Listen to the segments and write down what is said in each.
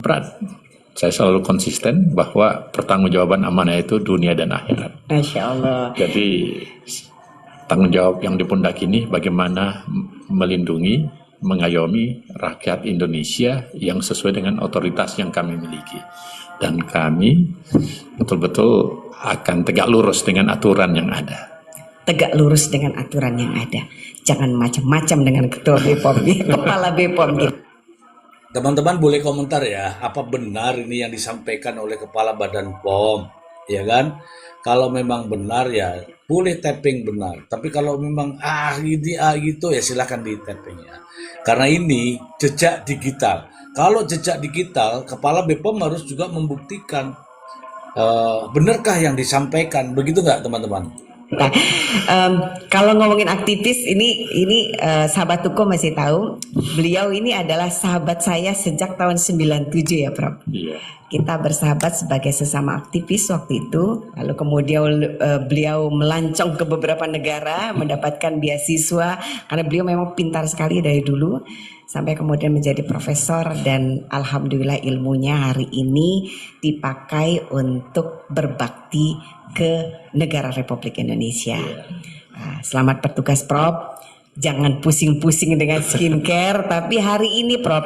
Berat. Saya selalu konsisten bahwa pertanggungjawaban amanah itu dunia dan akhirat. Masya Allah. Jadi tanggung jawab yang di pundak ini bagaimana melindungi, mengayomi rakyat Indonesia yang sesuai dengan otoritas yang kami miliki. Dan kami betul-betul akan tegak lurus dengan aturan yang ada. Tegak lurus dengan aturan yang ada. Jangan macam-macam dengan ketua BPOM, kepala BPOM gitu. Teman-teman boleh komentar ya, apa benar ini yang disampaikan oleh Kepala Badan POM, ya kan? Kalau memang benar ya boleh tapping benar, tapi kalau memang gitu ya silahkan di tapping ya. Karena ini jejak digital. Kalau jejak digital, Kepala BPOM harus juga membuktikan benarkah yang disampaikan, begitu nggak teman-teman? Nah, kalau ngomongin aktivis ini sahabat Tuko masih tahu beliau ini adalah sahabat saya sejak tahun 97 ya Prof. Iya. Kita bersahabat sebagai sesama aktivis waktu itu. Lalu kemudian beliau melancong ke beberapa negara mendapatkan beasiswa karena beliau memang pintar sekali dari dulu sampai kemudian menjadi profesor dan alhamdulillah ilmunya hari ini dipakai untuk berbakti ke negara Republik Indonesia. Selamat bertugas Prof. Jangan pusing-pusing dengan skincare. Tapi hari ini Prof,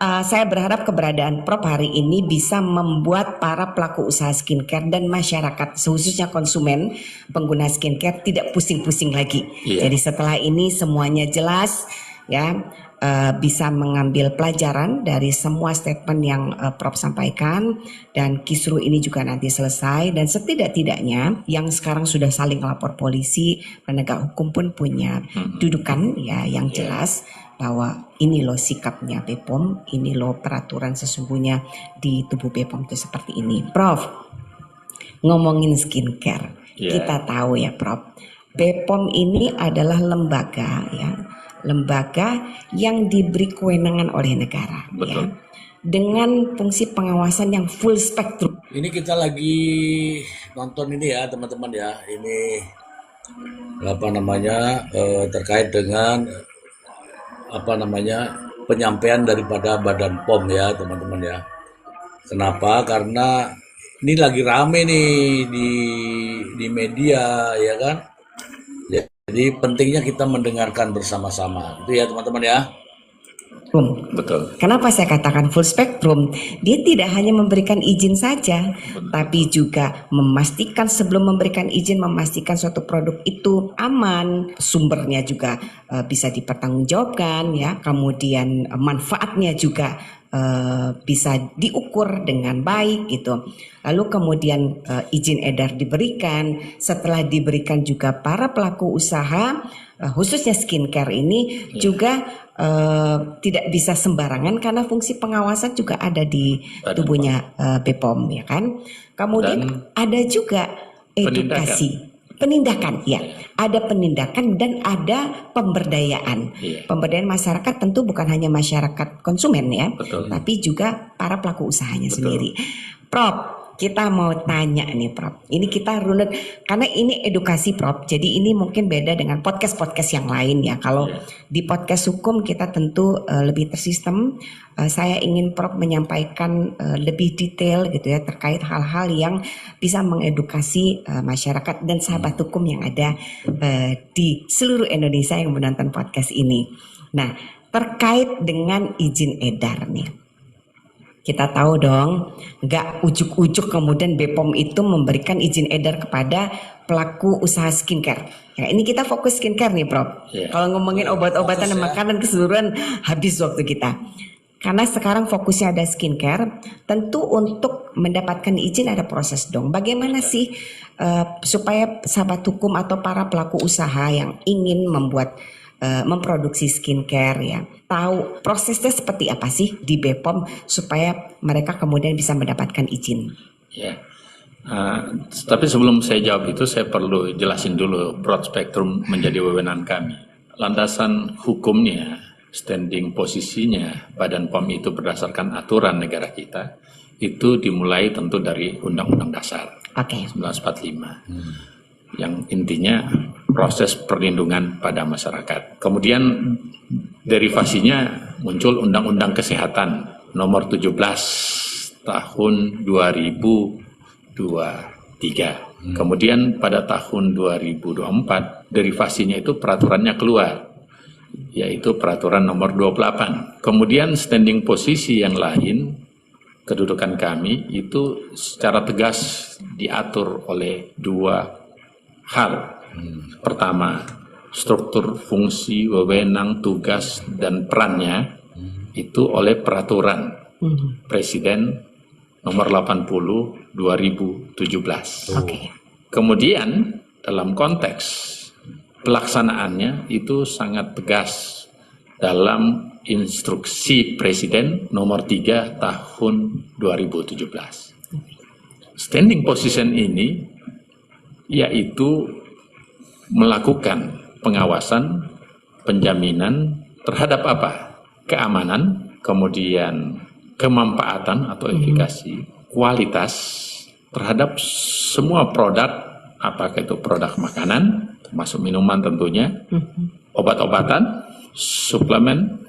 saya berharap keberadaan Prof hari ini bisa membuat para pelaku usaha skincare dan masyarakat, khususnya konsumen pengguna skincare tidak pusing-pusing lagi. Jadi setelah ini semuanya jelas ya. Bisa mengambil pelajaran dari semua statement yang Prof sampaikan dan kisru ini juga nanti selesai dan setidak-tidaknya yang sekarang sudah saling lapor polisi, penegak hukum pun punya dudukan ya yang jelas bahwa ini loh sikapnya BPOM, ini loh peraturan sesungguhnya di tubuh BPOM itu seperti ini. Prof, ngomongin skincare, kita tahu ya Prof, BPOM ini adalah lembaga yang diberi kewenangan oleh negara. Betul. Ya, dengan fungsi pengawasan yang full spektrum. Ini kita lagi nonton ini ya teman-teman ya, ini terkait dengan penyampaian daripada Badan POM ya teman-teman ya. Kenapa? Karena ini lagi rame nih di media ya kan. Jadi pentingnya kita mendengarkan bersama-sama, itu ya teman-teman ya. Betul. Kenapa saya katakan full spektrum? Dia tidak hanya memberikan izin saja, tapi juga memastikan sebelum memberikan izin, memastikan suatu produk itu aman, sumbernya juga bisa dipertanggungjawabkan, ya. Kemudian manfaatnya juga bisa diukur dengan baik gitu. Lalu kemudian izin edar diberikan. Setelah diberikan juga para pelaku usaha khususnya skincare ini juga tidak bisa sembarangan karena fungsi pengawasan juga ada di tubuhnya BPOM ya kan. Kemudian ada juga edukasi. Penindakan ya, ada penindakan dan ada pemberdayaan. Pemberdayaan masyarakat tentu bukan hanya masyarakat konsumen ya, tapi juga para pelaku usahanya sendiri. Prof, kita mau tanya nih Prof, ini kita runut karena ini edukasi Prof, jadi ini mungkin beda dengan podcast-podcast yang lain ya. Kalau di podcast hukum kita tentu lebih tersistem. Saya ingin Prof menyampaikan lebih detail gitu ya terkait hal-hal yang bisa mengedukasi masyarakat dan sahabat hukum yang ada di seluruh Indonesia yang menonton podcast ini. Nah, terkait dengan izin edar nih. Kita tahu dong, nggak ujuk-ujuk kemudian BPOM itu memberikan izin edar kepada pelaku usaha skincare. Ya, ini kita fokus skincare nih Prof. Kalau ngomongin obat-obatan dan makanan keseluruhan habis waktu kita. Karena sekarang fokusnya ada skincare, tentu untuk mendapatkan izin ada proses dong. Bagaimana sih supaya sahabat hukum atau para pelaku usaha yang ingin memproduksi skincare ya, tahu prosesnya seperti apa sih di BPOM supaya mereka kemudian bisa mendapatkan izin. Ya. Tapi sebelum saya jawab itu saya perlu jelasin dulu broad spectrum menjadi wewenang kami. Landasan hukumnya, standing posisinya Badan POM itu berdasarkan aturan negara kita itu dimulai tentu dari Undang-Undang Dasar 1945 yang intinya proses perlindungan pada masyarakat. Kemudian derivasinya muncul Undang-Undang Kesehatan nomor 17 tahun 2023. Kemudian pada tahun 2024 derivasinya itu peraturannya keluar, yaitu peraturan nomor 28. Kemudian standing posisi yang lain, kedudukan kami itu secara tegas diatur oleh dua hal. Pertama, struktur, fungsi, wewenang, tugas, dan perannya itu oleh peraturan Presiden nomor 80 2017. Kemudian dalam konteks pelaksanaannya itu sangat tegas dalam instruksi Presiden nomor 3 tahun 2017. Standing position ini yaitu melakukan pengawasan, penjaminan terhadap apa? Keamanan, kemudian kemanfaatan atau efikasi, kualitas terhadap semua produk, apakah itu produk makanan, termasuk minuman tentunya, obat-obatan, suplemen,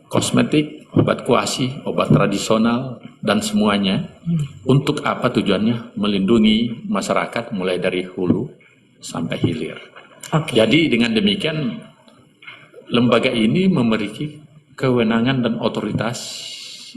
kosmetik, obat kuasi, obat tradisional, dan semuanya. Untuk apa tujuannya? Melindungi masyarakat mulai dari hulu sampai hilir. Jadi dengan demikian lembaga ini memiliki kewenangan dan otoritas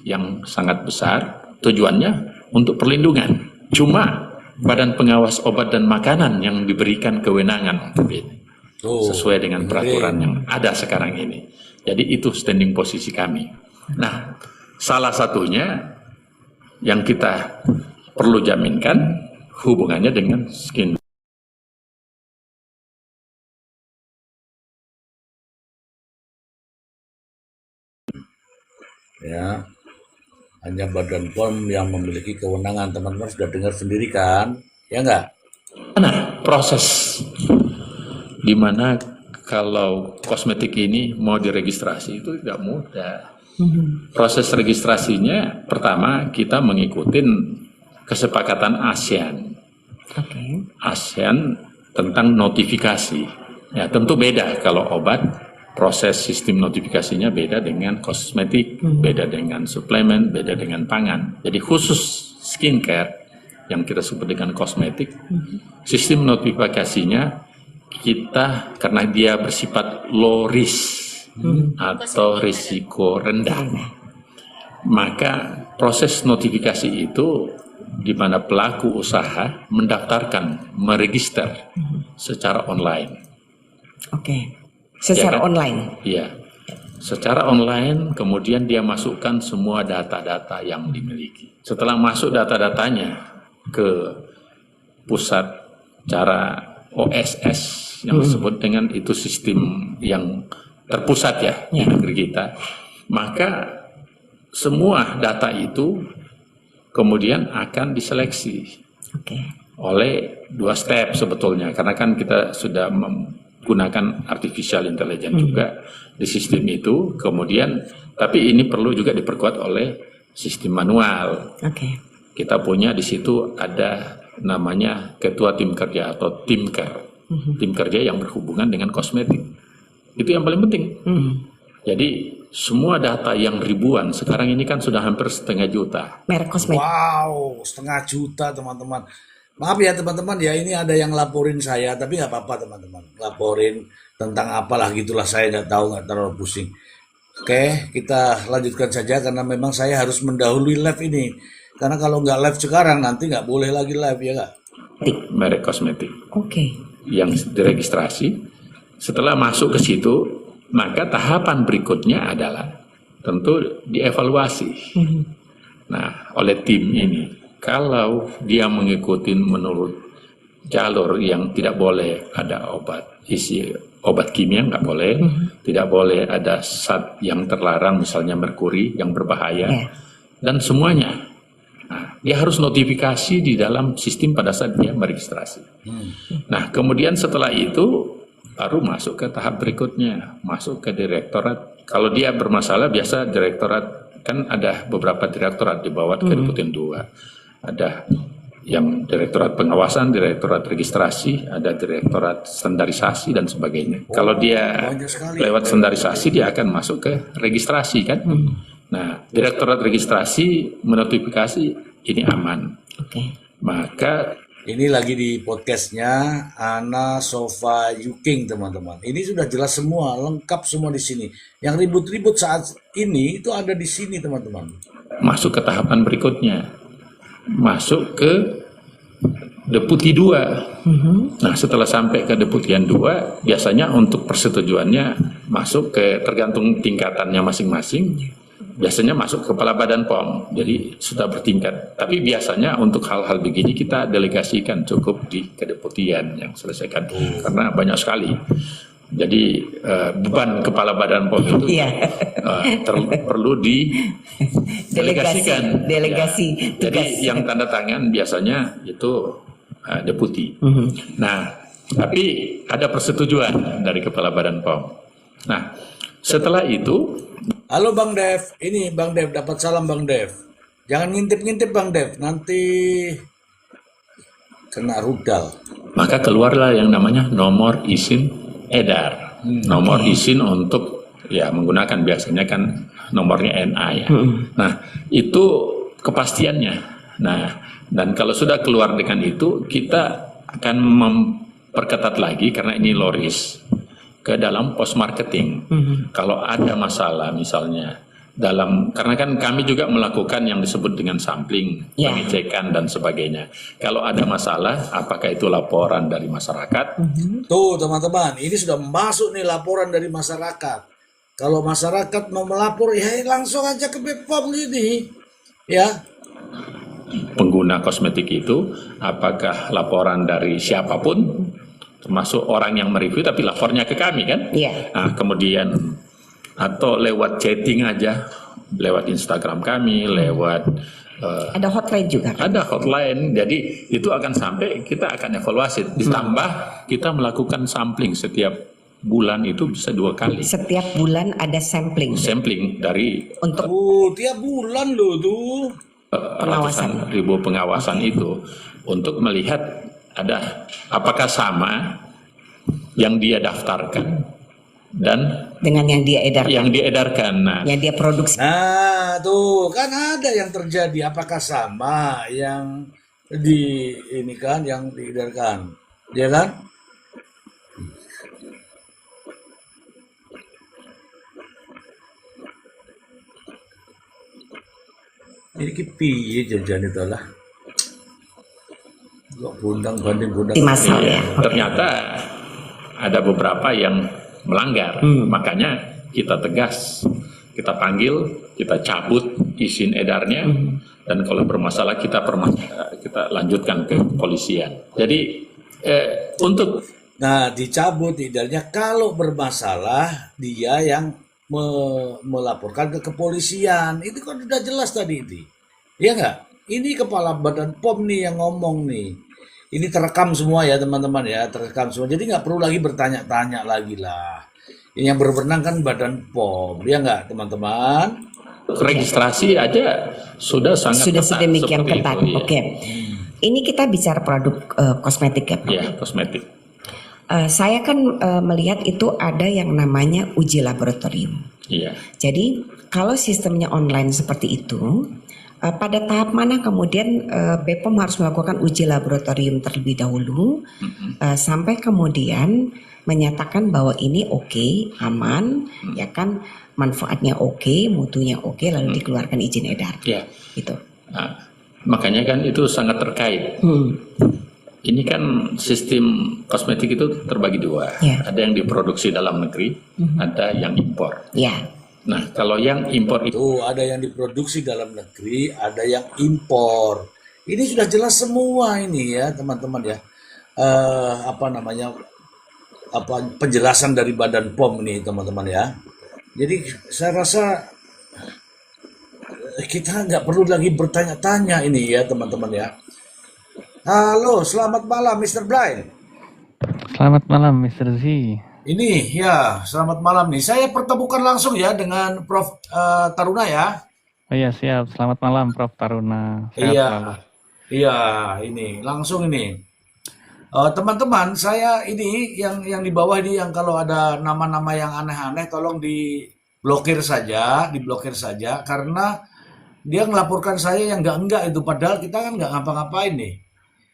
yang sangat besar. Tujuannya untuk perlindungan. Cuma Badan Pengawas Obat dan Makanan yang diberikan kewenangan untuk ini. Sesuai dengan peraturan yang ada sekarang ini. Jadi itu standing posisi kami. Nah, salah satunya yang kita perlu jaminkan hubungannya dengan skin. Ya, hanya Badan POM yang memiliki kewenangan. Teman-teman sudah dengar sendiri kan? Ya enggak? Nah, proses di mana kalau kosmetik ini mau diregistrasi itu tidak mudah. Proses registrasinya pertama kita mengikuti kesepakatan ASEAN. ASEAN tentang notifikasi. Ya, tentu beda kalau obat, proses sistem notifikasinya beda dengan kosmetik, beda dengan suplemen, beda dengan pangan. Jadi khusus skincare yang kita sebut dengan kosmetik, sistem notifikasinya kita karena dia bersifat low risk atau risiko rendah, maka proses notifikasi itu di mana pelaku usaha mendaftarkan, meregister secara online. Secara Ya kan? online. Iya, secara online. Kemudian dia masukkan semua data-data yang dimiliki. Setelah masuk data-datanya ke pusat cara OSS yang disebut dengan itu sistem yang terpusat ya di negeri kita, maka semua data itu kemudian akan diseleksi oleh dua step sebetulnya, karena kan kita sudah menggunakan artificial intelligence juga di sistem itu. Kemudian tapi ini perlu juga diperkuat oleh sistem manual. Kita punya di situ ada namanya ketua tim kerja atau timker, tim kerja yang berhubungan dengan kosmetik. Itu yang paling penting. Jadi semua data yang ribuan, sekarang ini kan sudah hampir 1,5 juta. Merek kosmetik. Wow, 1,5 juta teman-teman. Maaf ya teman-teman ya, ini ada yang laporin saya, tapi nggak apa-apa teman-teman. Laporin tentang apalah gitulah, saya nggak tahu, nggak terlalu pusing. Oke, kita lanjutkan saja karena memang saya harus mendahului live ini. Karena kalau nggak live sekarang nanti nggak boleh lagi live, ya nggak? Merek kosmetik. Yang diregistrasi. Setelah masuk ke situ, maka tahapan berikutnya adalah tentu dievaluasi. Nah, oleh tim ini, kalau dia mengikuti menurut jalur yang tidak boleh ada obat kimia, nggak boleh, tidak boleh ada zat yang terlarang, misalnya merkuri yang berbahaya, dan semuanya. Nah, dia harus notifikasi di dalam sistem pada saat dia meregistrasi. Nah, kemudian setelah itu baru masuk ke tahap berikutnya, masuk ke direktorat. Kalau dia bermasalah, biasa direktorat, kan ada beberapa direktorat di bawah Kediputen 2. Ada yang direktorat pengawasan, direktorat registrasi, ada direktorat standarisasi dan sebagainya. Kalau dia lewat standarisasi, dia akan masuk ke registrasi kan. Nah, Direktorat Registrasi menotifikasi ini aman. Oke. Maka Ini lagi di podcastnya Ana Sofa Yuking, teman-teman. Ini sudah jelas semua, lengkap semua di sini. Yang ribut-ribut saat ini itu ada di sini, teman-teman. masuk ke tahapan berikutnya. Masuk ke Deputi 2. Nah, setelah sampai ke Deputian 2, biasanya untuk persetujuannya masuk ke tergantung tingkatannya masing-masing. Biasanya masuk ke Kepala Badan POM, jadi sudah bertingkat. Tapi biasanya untuk hal-hal begini kita delegasikan cukup di kedeputian yang selesaikan, karena banyak sekali. Jadi beban Kepala Badan POM itu Iya. perlu didelegasikan. Delegasi Ya. Jadi tugas. yang tanda tangan biasanya itu deputi. Nah, tapi ada persetujuan dari Kepala Badan POM. Nah, setelah itu Halo Bang Dev, ini Bang Dev, dapat salam Bang Dev. Jangan ngintip-ngintip Bang Dev, nanti kena rudal. maka keluarlah yang namanya nomor izin edar. Nomor izin untuk ya menggunakan, biasanya kan nomornya NA ya. Nah, itu kepastiannya. Nah, dan kalau sudah keluar dengan itu, kita akan memperketat lagi karena ini low risk ke dalam post marketing. Kalau ada masalah misalnya karena kan kami juga melakukan yang disebut dengan sampling, Ya. pengecekan dan sebagainya. Kalau ada masalah, apakah itu laporan dari masyarakat? Tuh teman-teman, ini sudah masuk nih laporan dari masyarakat. Kalau masyarakat mau melapor, ya langsung aja ke BPOM gini. Ya, Pengguna kosmetik itu, apakah laporan dari siapapun, termasuk orang yang mereview, tapi lapornya ke kami kan? Iya. Nah, kemudian atau lewat chatting aja, lewat Instagram kami, lewat Ada hotline juga kan? ada hotline. Jadi itu akan sampai kita akan evaluasi. Ditambah kita melakukan sampling setiap bulan, itu bisa 2 kali. Setiap bulan ada sampling Sampling dari untuk tiap bulan loh tuh. ratusan ribu pengawasan itu untuk melihat apakah sama yang dia daftarkan dan dengan yang dia edarkan, yang diedarkan. Nah, yang dia produksi. Nah, tuh kan ada yang terjadi. Apakah sama yang ini kan yang diedarkan, ya kan? Ini piye jajan itu lah. Kok bundang banding bundang. Masal ya. ternyata ada beberapa yang melanggar. Makanya kita tegas, kita panggil, kita cabut izin edarnya, dan kalau bermasalah kita lanjutkan ke kepolisian. Jadi untuk Nah, dicabut idarnya kalau bermasalah dia yang melaporkan ke kepolisian. Itu kan udah jelas tadi ini. Iya nggak? Ini Kepala Badan POM nih yang ngomong nih. Ini terekam semua ya teman-teman ya, terekam semua. Jadi nggak perlu lagi bertanya-tanya lagi lah. Ini yang berwenang kan Badan POM, ya nggak teman-teman? registrasi aja sudah sangat Sudah ketat sedemikian seperti ketat. itu, iya. Oke. Ini kita bicara produk kosmetik ya, Pak. Iya, kosmetik. Saya kan melihat itu ada yang namanya uji laboratorium. Iya. Jadi kalau sistemnya online seperti itu, pada tahap mana kemudian BPOM harus melakukan uji laboratorium terlebih dahulu, sampai kemudian menyatakan bahwa ini oke, aman, ya kan, manfaatnya oke, mutunya oke, lalu dikeluarkan izin edar. Iya. Gitu. Nah, makanya kan itu sangat terkait. Ini kan sistem kosmetik itu terbagi 2. Ya. Ada yang diproduksi dalam negeri, ada yang impor. Ya. Nah, kalau yang impor itu Tuh, ada yang diproduksi dalam negeri, ada yang impor. Ini sudah jelas semua ini ya, teman-teman ya. Penjelasan dari Badan POM ini, teman-teman ya. Jadi saya rasa kita nggak perlu lagi bertanya-tanya ini ya, teman-teman ya. Halo, selamat malam Mr. Blind. Selamat malam, Mr. Z. Ini ya, selamat malam nih. Saya pertemukan langsung ya dengan Prof. Taruna ya. Oh iya, siap. Selamat malam, Prof. Taruna. Sehat Iya, selalu. iya, ini langsung ini. Teman-teman, saya ini yang di bawah ini yang kalau ada nama-nama yang aneh-aneh tolong diblokir saja karena dia ngelaporkan saya yang enggak itu, padahal kita kan nggak ngapa-ngapain nih.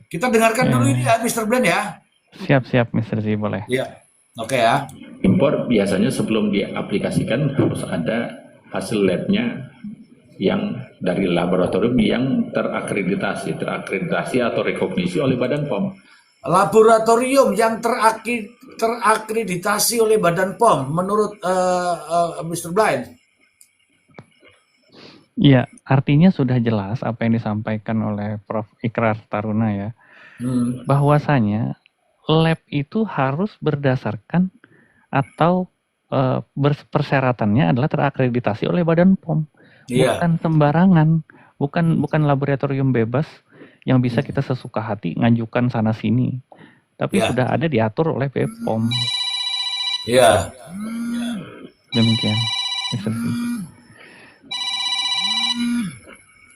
Kita dengarkan dulu ini ya, Mr. Blend ya. Siap, Mr. Z, boleh. Iya, oke ya. Impor biasanya sebelum diaplikasikan harus ada hasil labnya yang dari laboratorium yang terakreditasi atau rekognisi oleh Badan POM. Laboratorium yang terakreditasi oleh Badan POM menurut Mr. Blind. Iya, artinya sudah jelas apa yang disampaikan oleh Prof. Ikrar Taruna ya, bahwasanya lab itu harus berdasarkan atau persyaratannya adalah terakreditasi oleh Badan POM, Iya. bukan sembarangan, bukan laboratorium bebas yang bisa kita sesuka hati ngajukan sana sini, tapi Ya. sudah ada diatur oleh BPOM. Iya. Demikian, Mr. Z.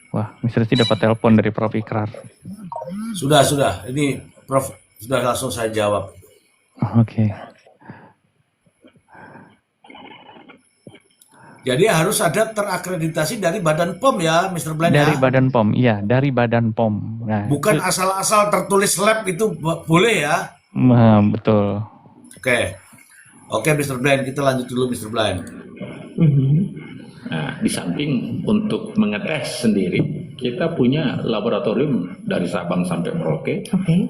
Wah, Mr. Z dapat telepon dari Prof. Ikrar. Sudah. Ini Prof sudah langsung saya jawab. Oke. Jadi harus ada terakreditasi dari Badan POM ya, Mr. Blind Dari ya. Badan POM, iya, dari Badan POM. Nah, Bukan asal-asal tertulis lab itu boleh ya. betul. Oke, Mr. Blind, kita lanjut dulu Mr. Blind. Nah, di samping untuk mengetes sendiri, kita punya laboratorium dari Sabang sampai Merauke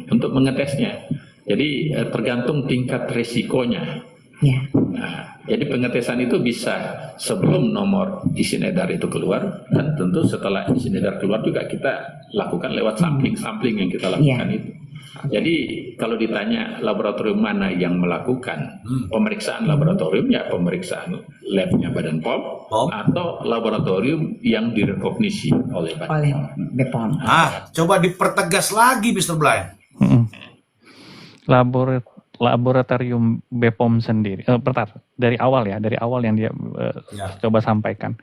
untuk mengetesnya. Jadi tergantung tingkat risikonya. Ya. Nah, jadi pengetesan itu bisa sebelum nomor izin edar itu keluar, dan tentu setelah izin edar keluar juga kita lakukan lewat sampling yang kita lakukan itu. Jadi kalau ditanya laboratorium mana yang melakukan pemeriksaan laboratorium, ya pemeriksaan labnya Badan POM atau laboratorium yang direkognisi oleh Badan Oleh POM. BPOM. Coba dipertegas lagi Mr. Blind. Laboratorium BPOM sendiri, dari awal yang dia coba sampaikan.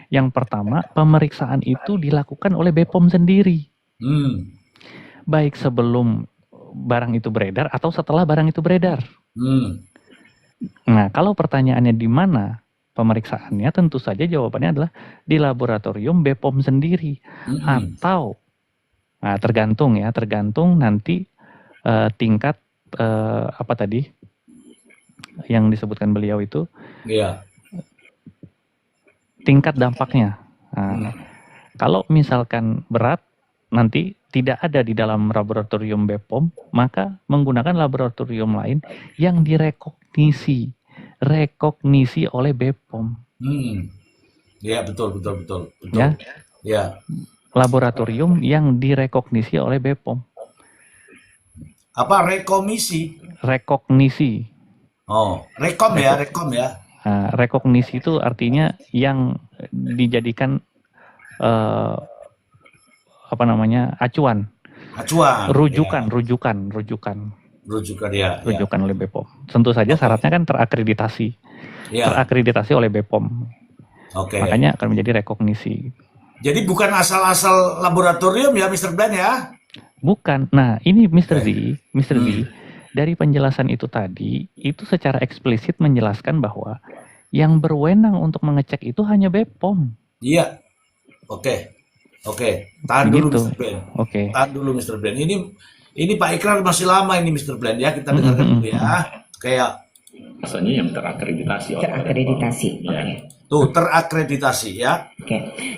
Yang pertama, pemeriksaan itu dilakukan oleh BPOM sendiri, baik sebelum barang itu beredar atau setelah barang itu beredar. Nah, kalau pertanyaannya di mana pemeriksaannya, tentu saja jawabannya adalah di laboratorium BPOM sendiri, atau tergantung nanti tingkat apa tadi yang disebutkan beliau itu, tingkat dampaknya. Kalau misalkan berat, nanti tidak ada di dalam laboratorium BPOM, maka menggunakan laboratorium lain yang direkognisi oleh BPOM. Ya, betul. Ya. Laboratorium yang direkognisi oleh BPOM. Apa rekomisi? Rekognisi. Rekom ya. Rekognisi itu artinya yang dijadikan acuan. Rujukan Ya. Rujukan oleh BPOM. Tentu saja syaratnya kan terakreditasi. Terakreditasi oleh BPOM. Makanya akan menjadi rekognisi. Jadi bukan asal-asal laboratorium ya, Mr. Blind ya? Bukan. Nah, ini Mr. Z, dari penjelasan itu tadi, itu secara eksplisit menjelaskan bahwa yang berwenang untuk mengecek itu hanya BPOM. Iya. Oke. Tahan dulu Begitu. Mr. Blind. Tahan dulu Mr. Blind. Ini Pak Ikrar masih lama ini Mr. Blind ya. Kita dengarkan dulu ya. Kayak Rasanya yang terakreditasi oleh Terakreditasi. BPOM. Ya. tuh terakreditasi ya.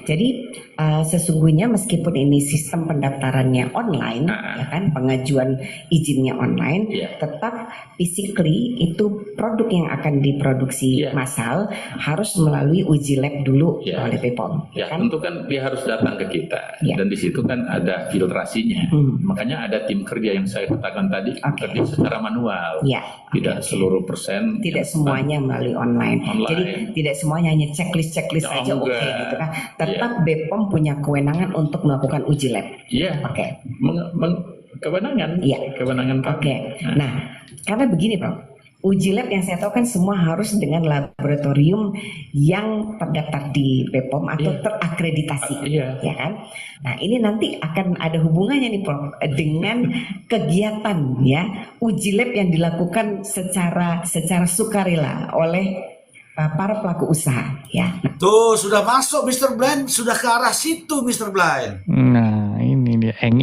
Jadi sesungguhnya meskipun ini sistem pendaftarannya online, ya kan, pengajuan izinnya online, tetap physically itu produk yang akan diproduksi massal harus melalui uji lab dulu oleh BPOM. Ya, Kan? tentu kan dia harus datang ke kita, dan di situ kan ada filtrasinya. Makanya ada tim kerja yang saya katakan tadi, kerja secara manual, tidak seluruh persen, tidak semuanya melalui online. Jadi tidak semuanya hanya checklist saja gitu kan. Tetap BPOM punya kewenangan untuk melakukan uji lab. Iya. Kewenangan. Iya. Kewenangan kami. Nah, karena begini, Prof. Uji lab yang saya tahu kan semua harus dengan laboratorium yang terdaftar di BPOM atau terakreditasi, ya kan? Nah, ini nanti akan ada hubungannya nih, Prof, dengan kegiatan uji lab yang dilakukan secara sukarela oleh para pelaku usaha ya. Tuh sudah masuk Mr. Blind, sudah ke arah situ Mr. Blind. Nah, ini dia eng.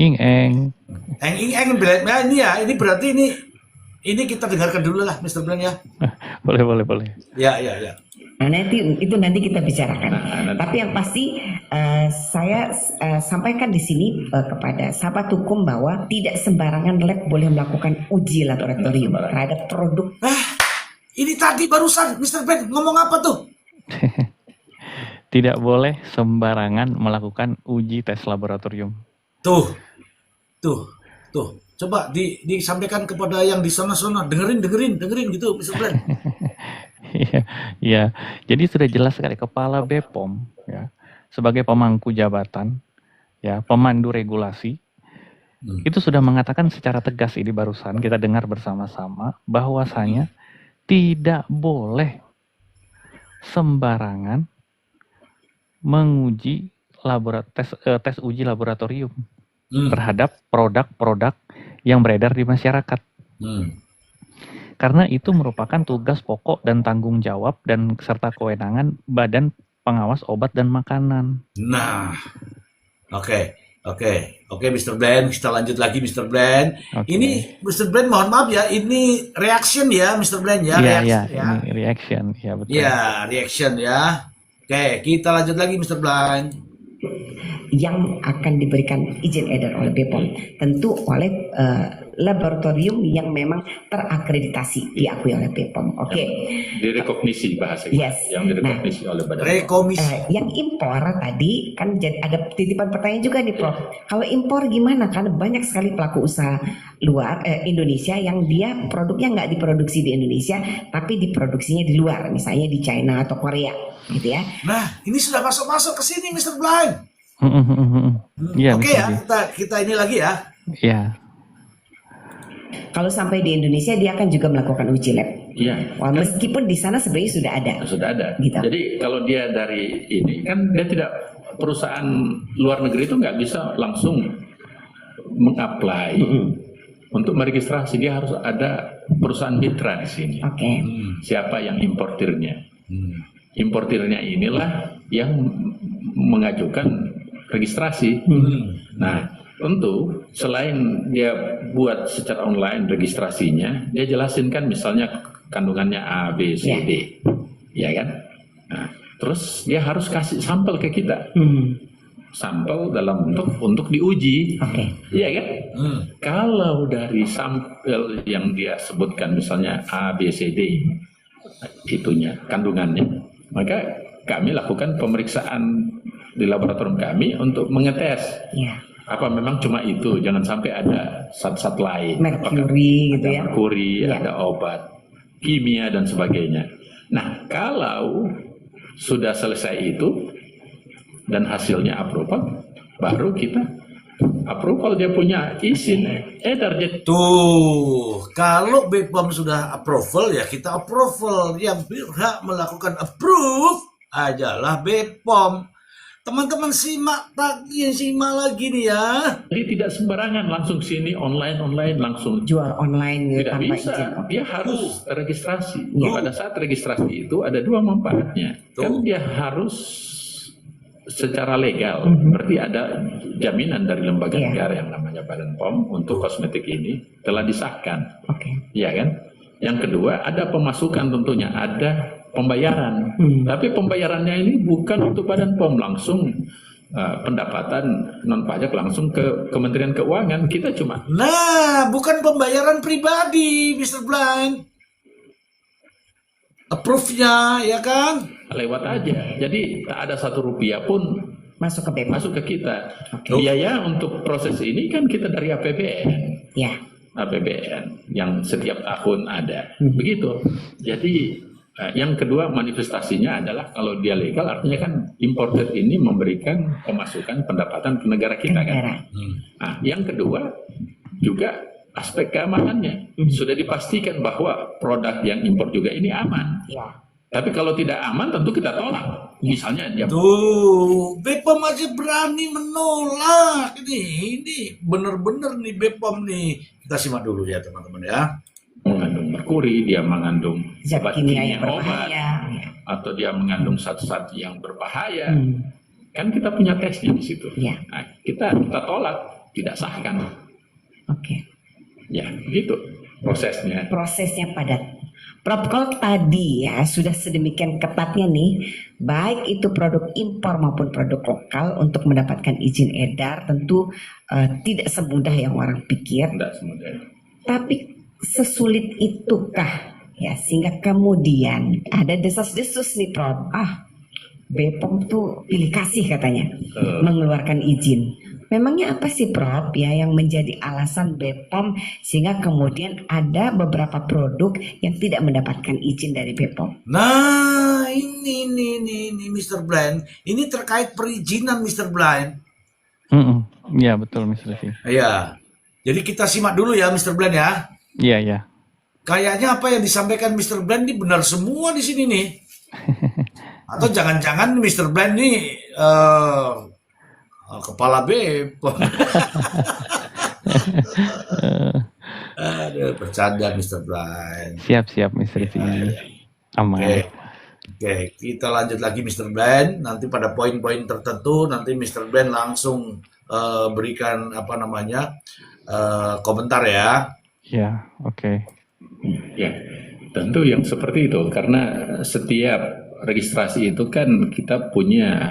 Eng Blind. Nah, ini berarti ini kita dengarkan dulu lah Mr. Blind ya. Boleh. Ya. Nah, nanti kita bicarakan. Nanti. Tapi yang pasti saya sampaikan di sini kepada sahabat hukum bahwa tidak sembarangan lab boleh melakukan uji laboratorium terhadap produk. Ini tadi barusan Mr. Blind ngomong apa tuh? Tidak boleh sembarangan melakukan uji tes laboratorium. Tuh. Coba disampaikan kepada yang di sana-sana. Dengerin gitu Mr. Blind. Iya. Jadi sudah jelas sekali Kepala BPOM ya sebagai pemangku jabatan ya, pemandu regulasi itu sudah mengatakan secara tegas ini barusan kita dengar bersama-sama bahwasanya tidak boleh sembarangan menguji tes uji laboratorium terhadap produk-produk yang beredar di masyarakat. Karena itu merupakan tugas pokok dan tanggung jawab dan serta kewenangan Badan Pengawas Obat dan Makanan. Nah, oke, Mr. Blind, kita lanjut lagi Mr. Blind. Oke. Ini Mr. Blind, mohon maaf ya, ini reaction ya Mr. Blind ya. Iya, reaction, ini reaction, ya betul. Iya, reaction ya. Oke, kita lanjut lagi Mr. Blind. Yang akan diberikan izin edar oleh BPOM tentu oleh laboratorium yang memang terakreditasi diakui oleh BPOM. Oke. Direkognisi bahasa Yes. yang direkognisi oleh Badan POM. Rekomisi. Yang impor tadi kan jadi ada titipan pertanyaan juga nih Prof. Kalau impor gimana? Karena banyak sekali pelaku usaha luar Indonesia yang dia produknya nggak diproduksi di Indonesia tapi diproduksinya di luar, misalnya di China atau Korea, gitu ya. Nah, ini sudah masuk ke sini Mr. Blind. Iya, Oke ya, kita ini lagi ya. Iya. Kalau sampai di Indonesia dia akan juga melakukan uji lab. Iya. Wah, meskipun di sana sebenarnya sudah ada. Gitu. Gitu. Jadi kalau dia dari ini kan dia tidak, perusahaan luar negeri itu nggak bisa langsung mengapply untuk meregistrasi, dia harus ada perusahaan mitra di sini. Oke. Siapa yang importirnya? Importirnya inilah yang mengajukan registrasi. Nah, tentu selain dia buat secara online registrasinya, dia jelasin kan misalnya kandungannya A, B, C, D, ya kan? Nah, terus dia harus kasih sampel ke kita, sampel dalam untuk diuji, iya kan? Kalau dari sampel yang dia sebutkan misalnya A, B, C, D, itunya kandungannya, maka kami lakukan pemeriksaan di laboratorium kami untuk mengetes. Apa memang cuma itu, jangan sampai ada zat-zat lain, merkuri gitu ya, merkuri, ada obat kimia dan sebagainya. Nah, kalau sudah selesai itu dan hasilnya approval, baru kita approval, dia punya izin edar. Tuh, kalau BPOM sudah approval ya kita approval. Yang berhak melakukan approve adalah BPOM. Teman-teman simak lagi nih ya. Jadi tidak sembarangan langsung sini online langsung jual online gitu, tidak tanpa bisa. izin. Dia harus registrasi. Pada saat registrasi itu ada dua manfaatnya. Kan dia harus secara legal, berarti ada jaminan dari lembaga negara yang namanya Badan POM untuk kosmetik ini telah disahkan. Iya kan? Yang kedua ada pemasukan, tentunya ada pembayaran. Tapi pembayarannya ini bukan untuk Badan POM langsung, pendapatan non pajak langsung ke Kementerian Keuangan. Kita cuma bukan pembayaran pribadi Mr. Blind. Approve-nya ya kan lewat aja. Jadi tak ada Rp1 pun masuk ke BPOM, masuk ke kita. Biaya untuk proses ini kan kita dari APBN. APBN yang setiap tahun ada. Begitu. Jadi yang kedua manifestasinya adalah kalau dia legal, artinya kan imported ini memberikan pemasukan pendapatan ke negara kita kan. Nah, yang kedua juga aspek keamanannya. Sudah dipastikan bahwa produk yang impor juga ini aman. Tapi kalau tidak aman tentu kita tolak. Misalnya dia BPOM aja berani menolak. Ini bener-bener nih BPOM nih. Kita simak dulu ya teman-teman ya. mengandung merkuri, dia mengandung Zat obat kimia kimia yang obat, berbahaya. Ya. atau dia mengandung zat-zat yang berbahaya. Hmm. Kan kita punya tesnya di situ. Ya. Nah, kita tolak, tidak sahkan. Oke. Ya, gitu prosesnya. Prosesnya padat. Prof, kalau tadi ya sudah sedemikian ketatnya nih, baik itu produk impor maupun produk lokal untuk mendapatkan izin edar, tentu tidak semudah yang orang pikir. Tidak semudah. Tapi sesulit itukah ya sehingga kemudian ada desas-desus nih Prof. BPOM tuh pilih kasih katanya mengeluarkan izin. Memangnya apa sih Prof ya yang menjadi alasan BPOM sehingga kemudian ada beberapa produk yang tidak mendapatkan izin dari BPOM? Nah, ini Mr. Blind. Ini terkait perizinan Mr. Blind. Iya betul Mr. Levi. Iya. Jadi kita simak dulu ya Mr. Blind ya. Iya. Kayaknya apa yang disampaikan Mr. Blind ini benar semua di sini nih. Atau jangan-jangan Mr. Blind nih kepala BPOM. Aduh, bercanda Mr. Blind. Siap Mr. Levi. Aman. Oke, kita lanjut lagi Mr. Blind. Nanti pada poin-poin tertentu nanti Mr. Blind langsung berikan komentar ya. Ya, oke. Ya, tentu yang seperti itu karena setiap registrasi itu kan kita punya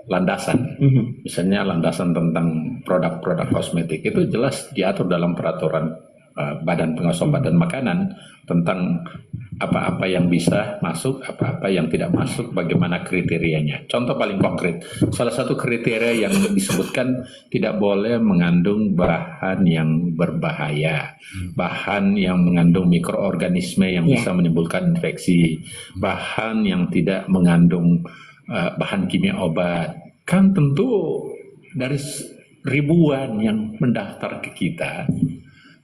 landasan. Misalnya landasan tentang produk-produk kosmetik itu jelas diatur dalam peraturan Badan Pengawas Obat dan Makanan tentang apa-apa yang bisa masuk, apa-apa yang tidak masuk, bagaimana kriterianya. Contoh paling konkret, salah satu kriteria yang disebutkan tidak boleh mengandung bahan yang berbahaya, bahan yang mengandung mikroorganisme yang bisa menimbulkan infeksi, bahan yang tidak mengandung bahan kimia obat. Kan tentu dari ribuan yang mendaftar ke kita,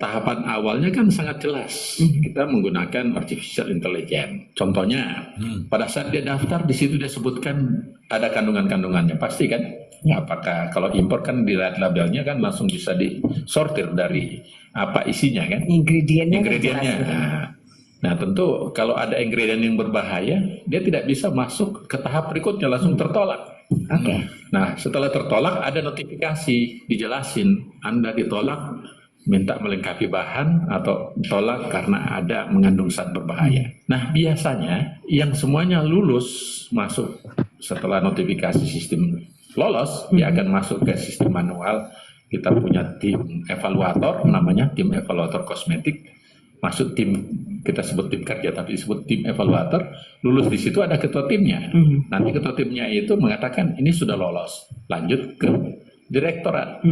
tahapan awalnya kan sangat jelas. Kita menggunakan artificial intelligence. Contohnya, pada saat dia daftar di situ dia sebutkan ada kandungan-kandungannya, pasti kan? Apakah kalau impor kan di labelnya kan langsung bisa disortir dari apa isinya kan? Ingredientnya. Nah tentu kalau ada ingredient yang berbahaya, dia tidak bisa masuk ke tahap berikutnya, langsung tertolak. Nah setelah tertolak ada notifikasi, dijelasin Anda ditolak, minta melengkapi bahan atau tolak karena ada mengandung zat berbahaya. Nah biasanya yang semuanya lulus masuk setelah notifikasi sistem lolos, dia akan masuk ke sistem manual. Kita punya tim evaluator, namanya tim evaluator kosmetik. Masuk tim, kita sebut tim kerja tapi disebut tim evaluator. Lulus di situ ada ketua timnya. Nanti ketua timnya itu mengatakan ini sudah lolos, lanjut ke direktorat,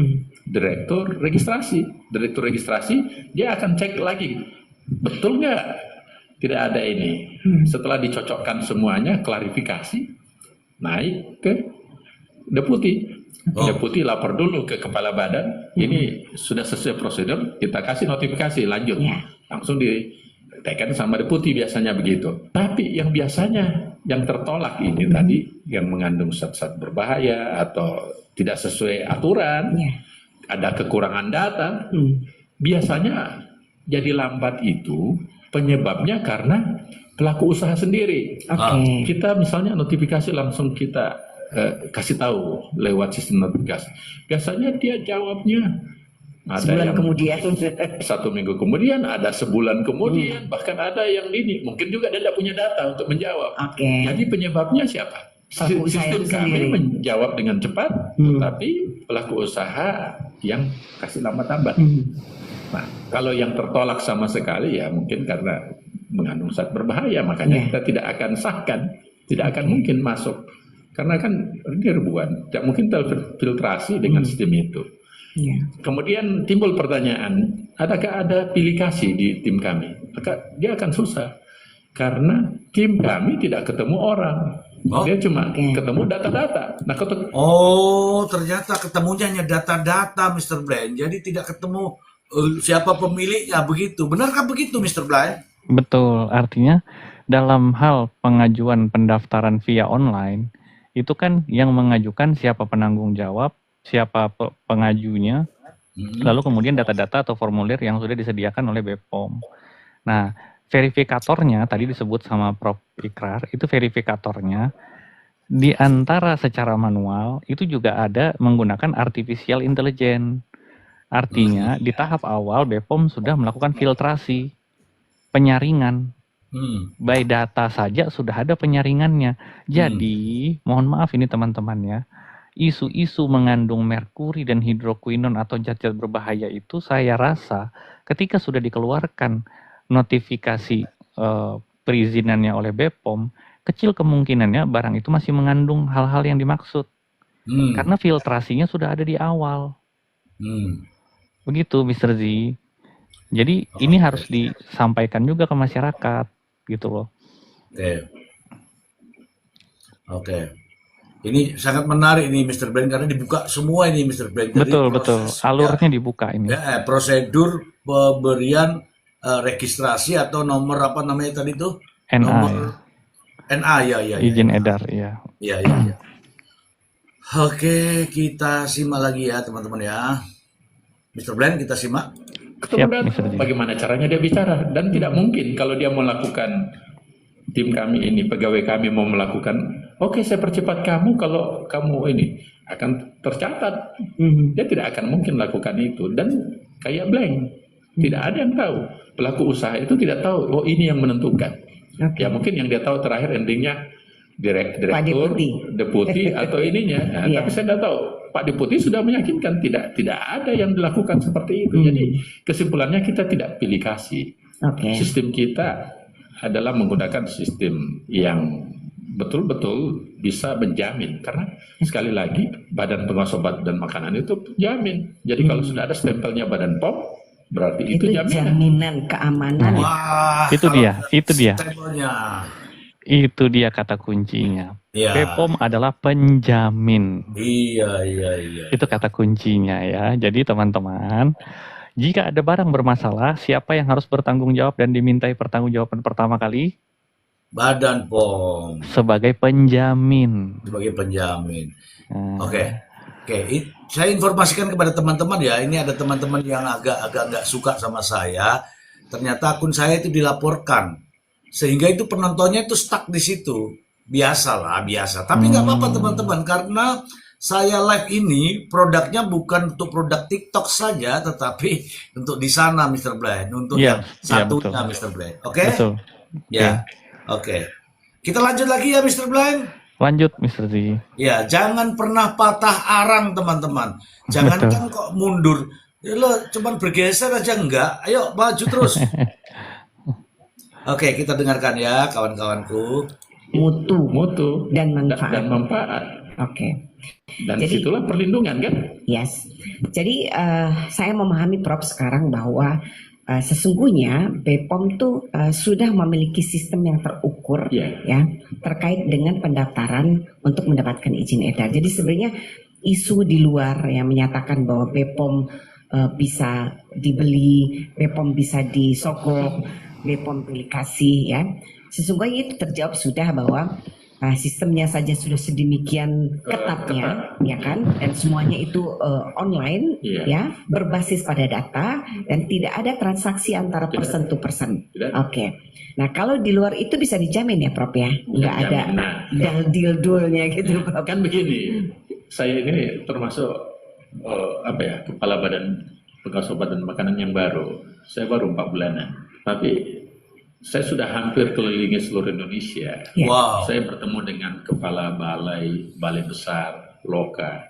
direktur registrasi dia akan cek lagi betul nggak tidak ada ini. Setelah dicocokkan semuanya, klarifikasi, naik ke deputi. Deputi lapor dulu ke kepala badan, ini sudah sesuai prosedur, kita kasih notifikasi lanjut, langsung ditekan sama deputi, biasanya begitu. Tapi yang biasanya yang tertolak ini tadi yang mengandung zat-zat berbahaya atau tidak sesuai aturan, ada kekurangan data, biasanya jadi lambat itu penyebabnya karena pelaku usaha sendiri. Kita misalnya notifikasi langsung kita kasih tahu lewat sistem notifikasi. Biasanya dia jawabnya ada sebulan kemudian, 1 minggu kemudian, ada sebulan kemudian, bahkan ada yang ini mungkin juga dia tidak punya data untuk menjawab. Jadi penyebabnya siapa? Sistem kami menjawab dengan cepat, tetapi pelaku usaha yang kasih lama tambat. Nah, kalau yang tertolak sama sekali ya mungkin karena mengandung zat berbahaya, makanya kita tidak akan sahkan, tidak akan mungkin masuk. Karena kan ini ribuan, tidak mungkin terfiltrasi dengan sistem itu. Kemudian timbul pertanyaan, adakah ada pilih kasih di tim kami? Maka dia akan susah, karena tim kami tidak ketemu orang. Dia cuma ketemu data-data. Nah, ternyata ketemunya hanya data-data Mr. Blind. Jadi tidak ketemu siapa pemiliknya, begitu. Benarkah begitu Mr. Blind? Betul, artinya dalam hal pengajuan pendaftaran via online, itu kan yang mengajukan siapa penanggung jawab, siapa pengajunya, Lalu kemudian data-data atau formulir yang sudah disediakan oleh BPOM. Nah, verifikatornya tadi disebut sama Prof. Ikrar, itu verifikatornya di antara secara manual itu juga ada menggunakan artificial intelligence. Artinya di tahap awal BPOM sudah melakukan filtrasi, penyaringan. By data saja sudah ada penyaringannya. Jadi, mohon maaf ini teman-teman ya, isu-isu mengandung merkuri dan hidrokuinon atau zat-zat berbahaya itu saya rasa ketika sudah dikeluarkan notifikasi perizinannya oleh BPOM, kecil kemungkinannya barang itu masih mengandung hal-hal yang dimaksud. Karena filtrasinya sudah ada di awal. Begitu Mr. Z. Jadi ini harus disampaikan juga ke masyarakat gitu loh. Oke. Ini sangat menarik ini Mr. Blank karena dibuka semua ini Mr. Blank. Betul. Alurnya dibuka ini. Ya, prosedur pemberian registrasi atau nomor apa namanya tadi itu? NA. Nomor NA ya. Izin edar ya. Ya. Oke, kita simak lagi ya teman-teman ya. Mr. Blank kita simak. Kemudian bagaimana caranya dia bicara, dan tidak mungkin kalau dia melakukan, tim kami ini, pegawai kami mau melakukan, oke saya percepat kamu kalau kamu ini akan tercatat. Dia tidak akan mungkin lakukan itu, dan kayak blank, tidak ada yang tahu. Pelaku usaha itu tidak tahu, oh ini yang menentukan. Ya mungkin yang dia tahu terakhir endingnya direktur, deputi atau ininya. Nah, tapi saya tidak tahu. Pak Deputi sudah meyakinkan tidak ada yang dilakukan seperti itu. Jadi kesimpulannya kita tidak pilih kasih. Sistem kita adalah menggunakan sistem yang betul-betul bisa menjamin, karena sekali lagi Badan Pengawas Obat dan Makanan itu jamin. Jadi kalau sudah ada stempelnya Badan POM, berarti itu jaminan keamanan. Wah, itu dia. Stempelnya. Itu dia kata kuncinya. Ya. BPOM adalah penjamin. Iya. Itu kata kuncinya ya. Jadi teman-teman, jika ada barang bermasalah, siapa yang harus bertanggung jawab dan dimintai pertanggungjawaban pertama kali? Badan POM. Sebagai penjamin. Oke. Saya informasikan kepada teman-teman ya. Ini ada teman-teman yang agak nggak suka sama saya. Ternyata akun saya itu dilaporkan. Sehingga itu penontonnya itu stuck di situ. Biasa. Tapi nggak apa-apa teman-teman, karena saya live ini produknya bukan untuk produk TikTok saja, tetapi untuk di sana Mr. Blaine, untuk yang satunya Mr. Blaine. Oke? Ya. Oke. Kita lanjut lagi ya Mr. Blaine. Lanjut Mr. Z. Ya, jangan pernah patah arang teman-teman. Jangankan kok mundur. Ya, lo cuman bergeser aja enggak. Ayo maju terus. Oke, kita dengarkan ya kawan-kawanku. Mutu dan manfaat. Oke. Dan disitulah perlindungan kan? Yes. Jadi saya memahami Prof sekarang bahwa sesungguhnya BPOM tuh sudah memiliki sistem yang terukur ya terkait dengan pendaftaran untuk mendapatkan izin edar. Jadi sebenarnya isu di luar yang menyatakan bahwa BPOM bisa dibeli, BPOM bisa disogok, BPOM pilih kasih ya. Sesungguhnya itu terjawab sudah bahwa sistemnya saja sudah sedemikian ketatnya ya kan, dan semuanya itu online ya, berbasis pada data dan tidak ada transaksi antara person to person. Oke. Nah, kalau di luar itu bisa dijamin ya Prof ya? Nggak ada deal-dealnya gitu Prof. Kan begini, saya ini termasuk Kepala Badan Pengawas Obat dan Makanan yang baru. Saya baru 4 bulanan. Tapi saya sudah hampir kelilingi seluruh Indonesia. Wow. Saya bertemu dengan kepala balai besar, Loka,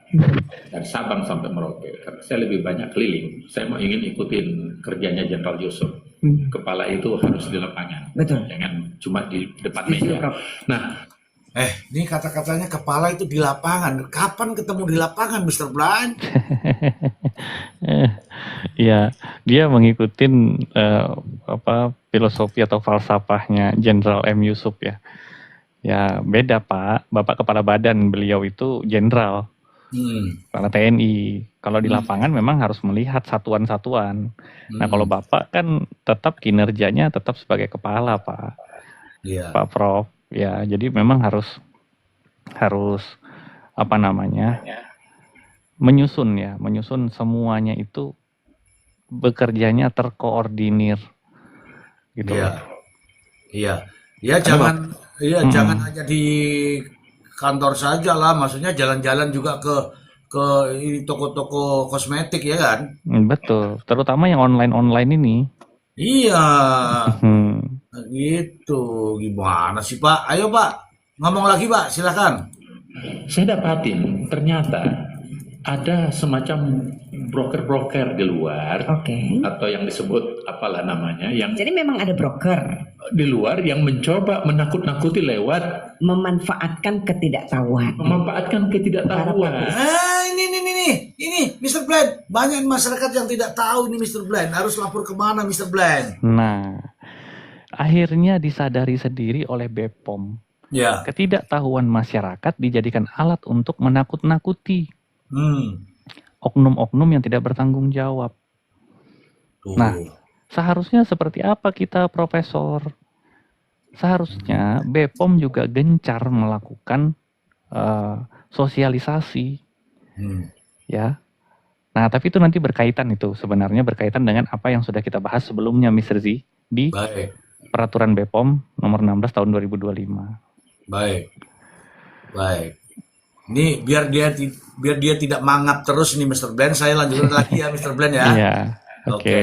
dari Sabang sampai Merauke. Karena saya lebih banyak keliling. Saya mau ingin ikutin kerjanya Jenderal Yusuf. Kepala itu harus di lapangan. Betul. Jangan cuma di depan meja. Nah, ini kata-katanya kepala itu di lapangan. Kapan ketemu di lapangan, Mr. Blind? Ya, dia mengikuti filosofi atau falsafahnya Jenderal M. Yusuf ya. Ya beda Pak, Bapak Kepala Badan, beliau itu Jenderal, kepala TNI. Kalau di lapangan memang harus melihat satuan-satuan. Nah kalau Bapak kan tetap kinerjanya tetap sebagai kepala Pak, Pak Prof. Ya jadi memang harus menyusun semuanya itu bekerjanya terkoordinir gitu. Iya, iya. Ya jangan, ya jangan hanya di kantor saja lah. Maksudnya jalan-jalan juga ke ini toko-toko kosmetik ya kan? Betul, terutama yang online ini. Iya, Hmm. gitu. Gimana sih Pak? Ayo Pak, ngomong lagi Pak, silakan. Saya dapatin ternyata ada semacam broker-broker di luar Oke. atau yang disebut apalah namanya yang Jadi memang ada broker di luar yang mencoba menakut-nakuti lewat memanfaatkan ketidaktahuan. memanfaatkan ketidaktahuan. Ini Mr. Bland. Banyak masyarakat yang tidak tahu ini Mr. Bland. Harus lapor kemana Mr. Bland? Nah, akhirnya disadari sendiri oleh BPOM. Ya. Ketidaktahuan masyarakat dijadikan alat untuk menakut-nakuti Hmm. oknum-oknum yang tidak bertanggung jawab. Tuh. Nah, seharusnya seperti apa kita, Profesor? Seharusnya BPOM juga gencar melakukan sosialisasi, Hmm. ya. Nah, tapi itu nanti berkaitan dengan apa yang sudah kita bahas sebelumnya, Mr. Z, di Baik, Peraturan BPOM nomor 16 tahun 2025. baik, baik. Ini biar dia tidak mangap terus nih Mr. Bland. Saya lanjutkan lagi ya Mr. Bland ya. Iya, oke.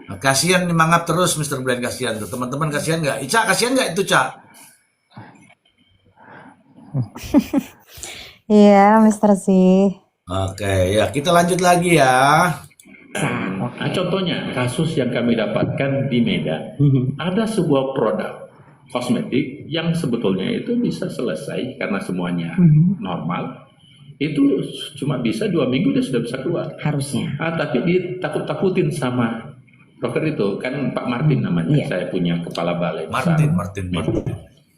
Nah, kasihan nih mangap terus Mr. Bland, kasihan tuh. Teman-teman kasihan nggak? Ica kasihan nggak itu Ca? Iya, Mr. Z. Oke, ya kita lanjut lagi ya. Nah, contohnya kasus yang kami dapatkan di Medan, ada sebuah produk kosmetik yang sebetulnya itu bisa selesai karena semuanya normal. Itu cuma bisa 2 minggu dia sudah bisa keluar. Harusnya. Tapi ditakut-takutin sama broker itu, kan Pak Martin namanya. Iya. Saya punya kepala balai besar. Martin.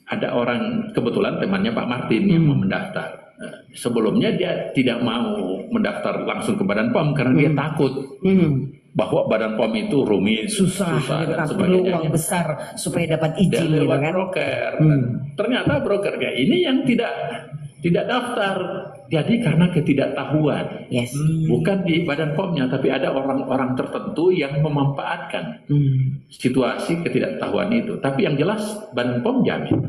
Ada orang kebetulan temannya Pak Martin yang mau mendaftar. Sebelumnya dia tidak mau mendaftar langsung ke Badan POM karena dia takut bahwa Badan POM itu rumit, susah dan perlu sebagainya. uang besar supaya dapat Dia izin gitu lewat kan. broker. Ternyata brokernya ini yang tidak daftar. Jadi karena ketidaktahuan. Yes. Bukan di Badan POM-nya, tapi ada orang-orang tertentu yang memanfaatkan situasi ketidaktahuan itu. Tapi yang jelas Badan POM jamin.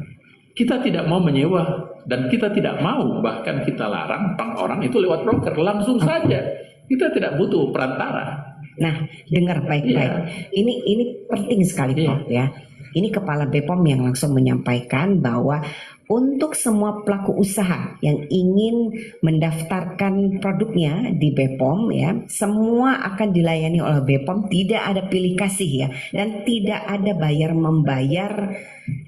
Kita tidak mau menyewa dan kita tidak mau bahkan kita larang orang itu lewat broker langsung saja. Kita tidak butuh perantara. Nah, dengar baik-baik. Iya. Ini penting sekali, Iya. Prof, ya. Ini Kepala BPOM yang langsung menyampaikan bahwa untuk semua pelaku usaha yang ingin mendaftarkan produknya di BPOM ya, semua akan dilayani oleh BPOM, tidak ada pilih kasih ya, dan tidak ada bayar membayar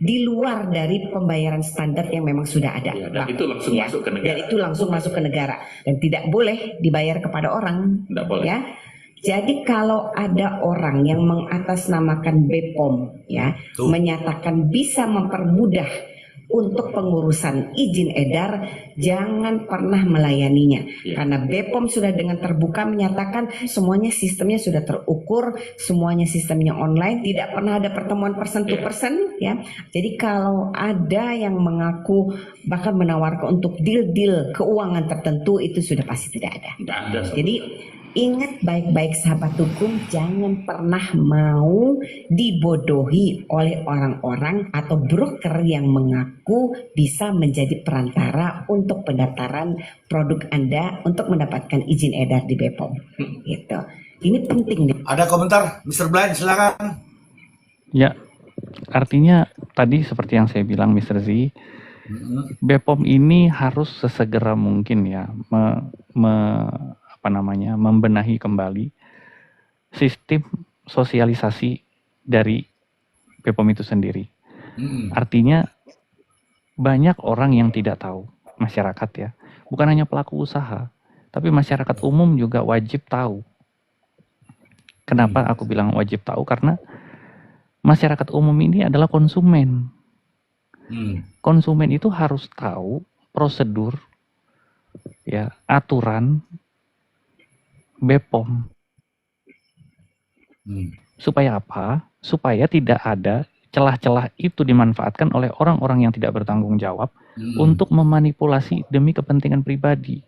di luar dari pembayaran standar yang memang sudah ada. Ya, dan itu langsung masuk ke negara. Dan itu langsung masuk ke negara dan tidak boleh dibayar kepada orang. Tidak boleh. Ya. Jadi kalau ada orang yang mengatasnamakan BPOM ya, menyatakan bisa mempermudah untuk pengurusan izin edar, jangan pernah melayaninya. Karena BPOM sudah dengan terbuka menyatakan semuanya sistemnya sudah terukur, semuanya sistemnya online, tidak pernah ada pertemuan person to person ya. Jadi kalau ada yang mengaku bahkan menawarkan untuk deal-deal keuangan tertentu, itu sudah pasti tidak ada. Tidak ada. Jadi ingat baik-baik sahabat hukum, jangan pernah mau dibodohi oleh orang-orang atau broker yang mengaku bisa menjadi perantara untuk pendaftaran produk Anda untuk mendapatkan izin edar di BPOM. Gitu. Ini penting nih. Ada komentar Mr. Bland, silakan. Ya, artinya tadi seperti yang saya bilang, Mr. Z, BPOM ini harus sesegera mungkin ya membenahi kembali sistem sosialisasi dari BPOM itu sendiri. Artinya banyak orang yang tidak tahu, masyarakat ya, bukan hanya pelaku usaha, tapi masyarakat umum juga wajib tahu. Kenapa aku bilang wajib tahu? Karena masyarakat umum ini adalah konsumen. Konsumen itu harus tahu prosedur, ya, aturan BPOM. Supaya apa? Supaya tidak ada celah-celah itu dimanfaatkan oleh orang-orang yang tidak bertanggung jawab untuk memanipulasi demi kepentingan pribadi.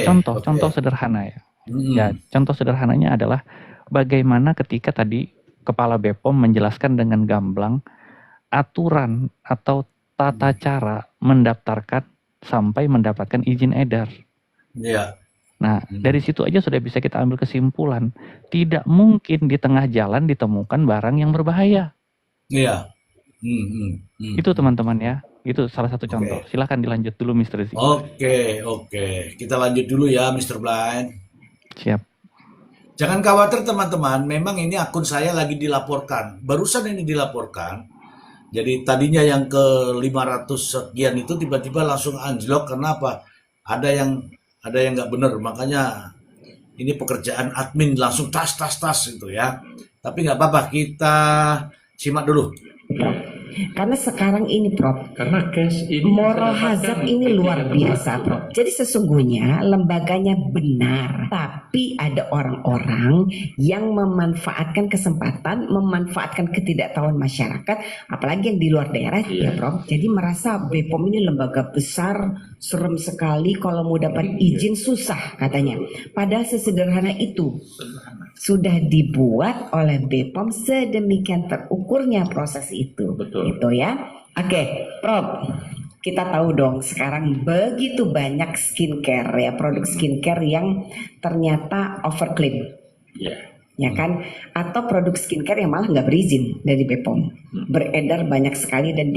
Contoh sederhana ya. Ya, contoh sederhananya adalah bagaimana ketika tadi Kepala BPOM menjelaskan dengan gamblang aturan atau tata cara mendaftarkan sampai mendapatkan izin edar. Iya. Nah, dari situ aja sudah bisa kita ambil kesimpulan. Tidak mungkin di tengah jalan ditemukan barang yang berbahaya. Iya. Itu teman-teman ya. Itu salah satu contoh. Silahkan dilanjut dulu Mr. Z. Oke. Kita lanjut dulu ya Mr. Blind. Siap. Jangan khawatir teman-teman, memang ini akun saya lagi dilaporkan. Barusan ini dilaporkan. Jadi tadinya yang ke 500 sekian itu tiba-tiba langsung anjlok. Kenapa? Ada yang nggak benar, makanya ini pekerjaan admin langsung tas gitu ya. Tapi nggak apa-apa, kita simak dulu. Karena sekarang ini Prof, Karena cash ini moral hazard ini luar biasa Prof. Jadi sesungguhnya lembaganya benar, tapi ada orang-orang yang memanfaatkan kesempatan, memanfaatkan ketidaktahuan masyarakat, apalagi yang di luar daerah ya Prof. Jadi merasa BPOM ini lembaga besar, serem sekali, kalau mau dapat izin susah katanya. Padahal sesederhana itu. Sudah dibuat oleh BPOM sedemikian terukurnya proses itu. Betul. Gitu ya. Oke, Prof. Kita tahu dong sekarang begitu banyak skincare ya, produk skincare yang ternyata overclaim. Iya. Ya kan? Atau produk skincare yang malah nggak berizin dari BPOM. Beredar banyak sekali dan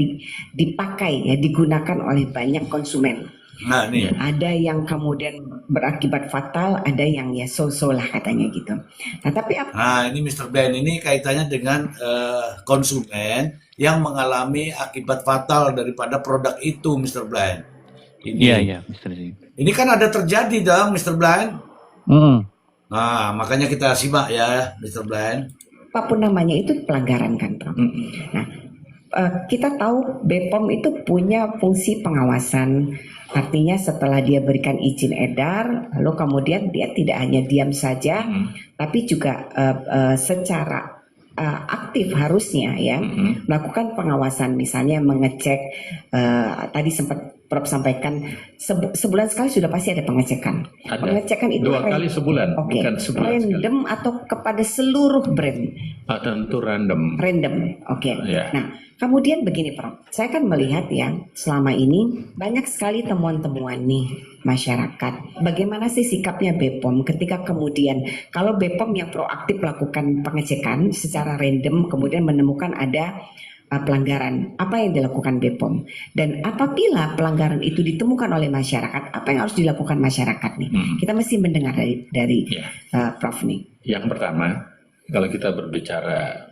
dipakai ya, digunakan oleh banyak konsumen. Nah, nih. Ada yang kemudian berakibat fatal, ada yang ya so-so lah katanya gitu. Nah, tapi apa? Nah, ini Mr. Ben, ini kaitannya dengan konsumen yang mengalami akibat fatal daripada produk itu, Mr. Ben. Iya, Mr. Z. Ini kan ada terjadi dong, Mr. Ben. Nah, makanya kita simak ya, Mr. Ben. Apapun namanya itu pelanggaran kan, Prof. Nah, kita tahu BPOM itu punya fungsi pengawasan. Artinya setelah dia berikan izin edar, lalu kemudian dia tidak hanya diam saja, tapi juga secara aktif harusnya ya melakukan pengawasan, misalnya mengecek. Tadi sempat Prof sampaikan sebulan sekali sudah pasti ada pengecekan. Ada. Pengecekan itu 2 kali sebulan, bukan sebulan random sekali. Atau kepada seluruh brand. Tentu random. Oke. Yeah. Nah, kemudian begini Prof, saya kan melihat ya selama ini banyak sekali temuan-temuan nih masyarakat. Bagaimana sih sikapnya BPOM ketika kemudian kalau BPOM yang proaktif melakukan pengecekan secara random kemudian menemukan ada pelanggaran, apa yang dilakukan BPOM? Dan apabila pelanggaran itu ditemukan oleh masyarakat, apa yang harus dilakukan masyarakat nih? Kita mesti mendengar dari Prof nih. Yang pertama, kalau kita berbicara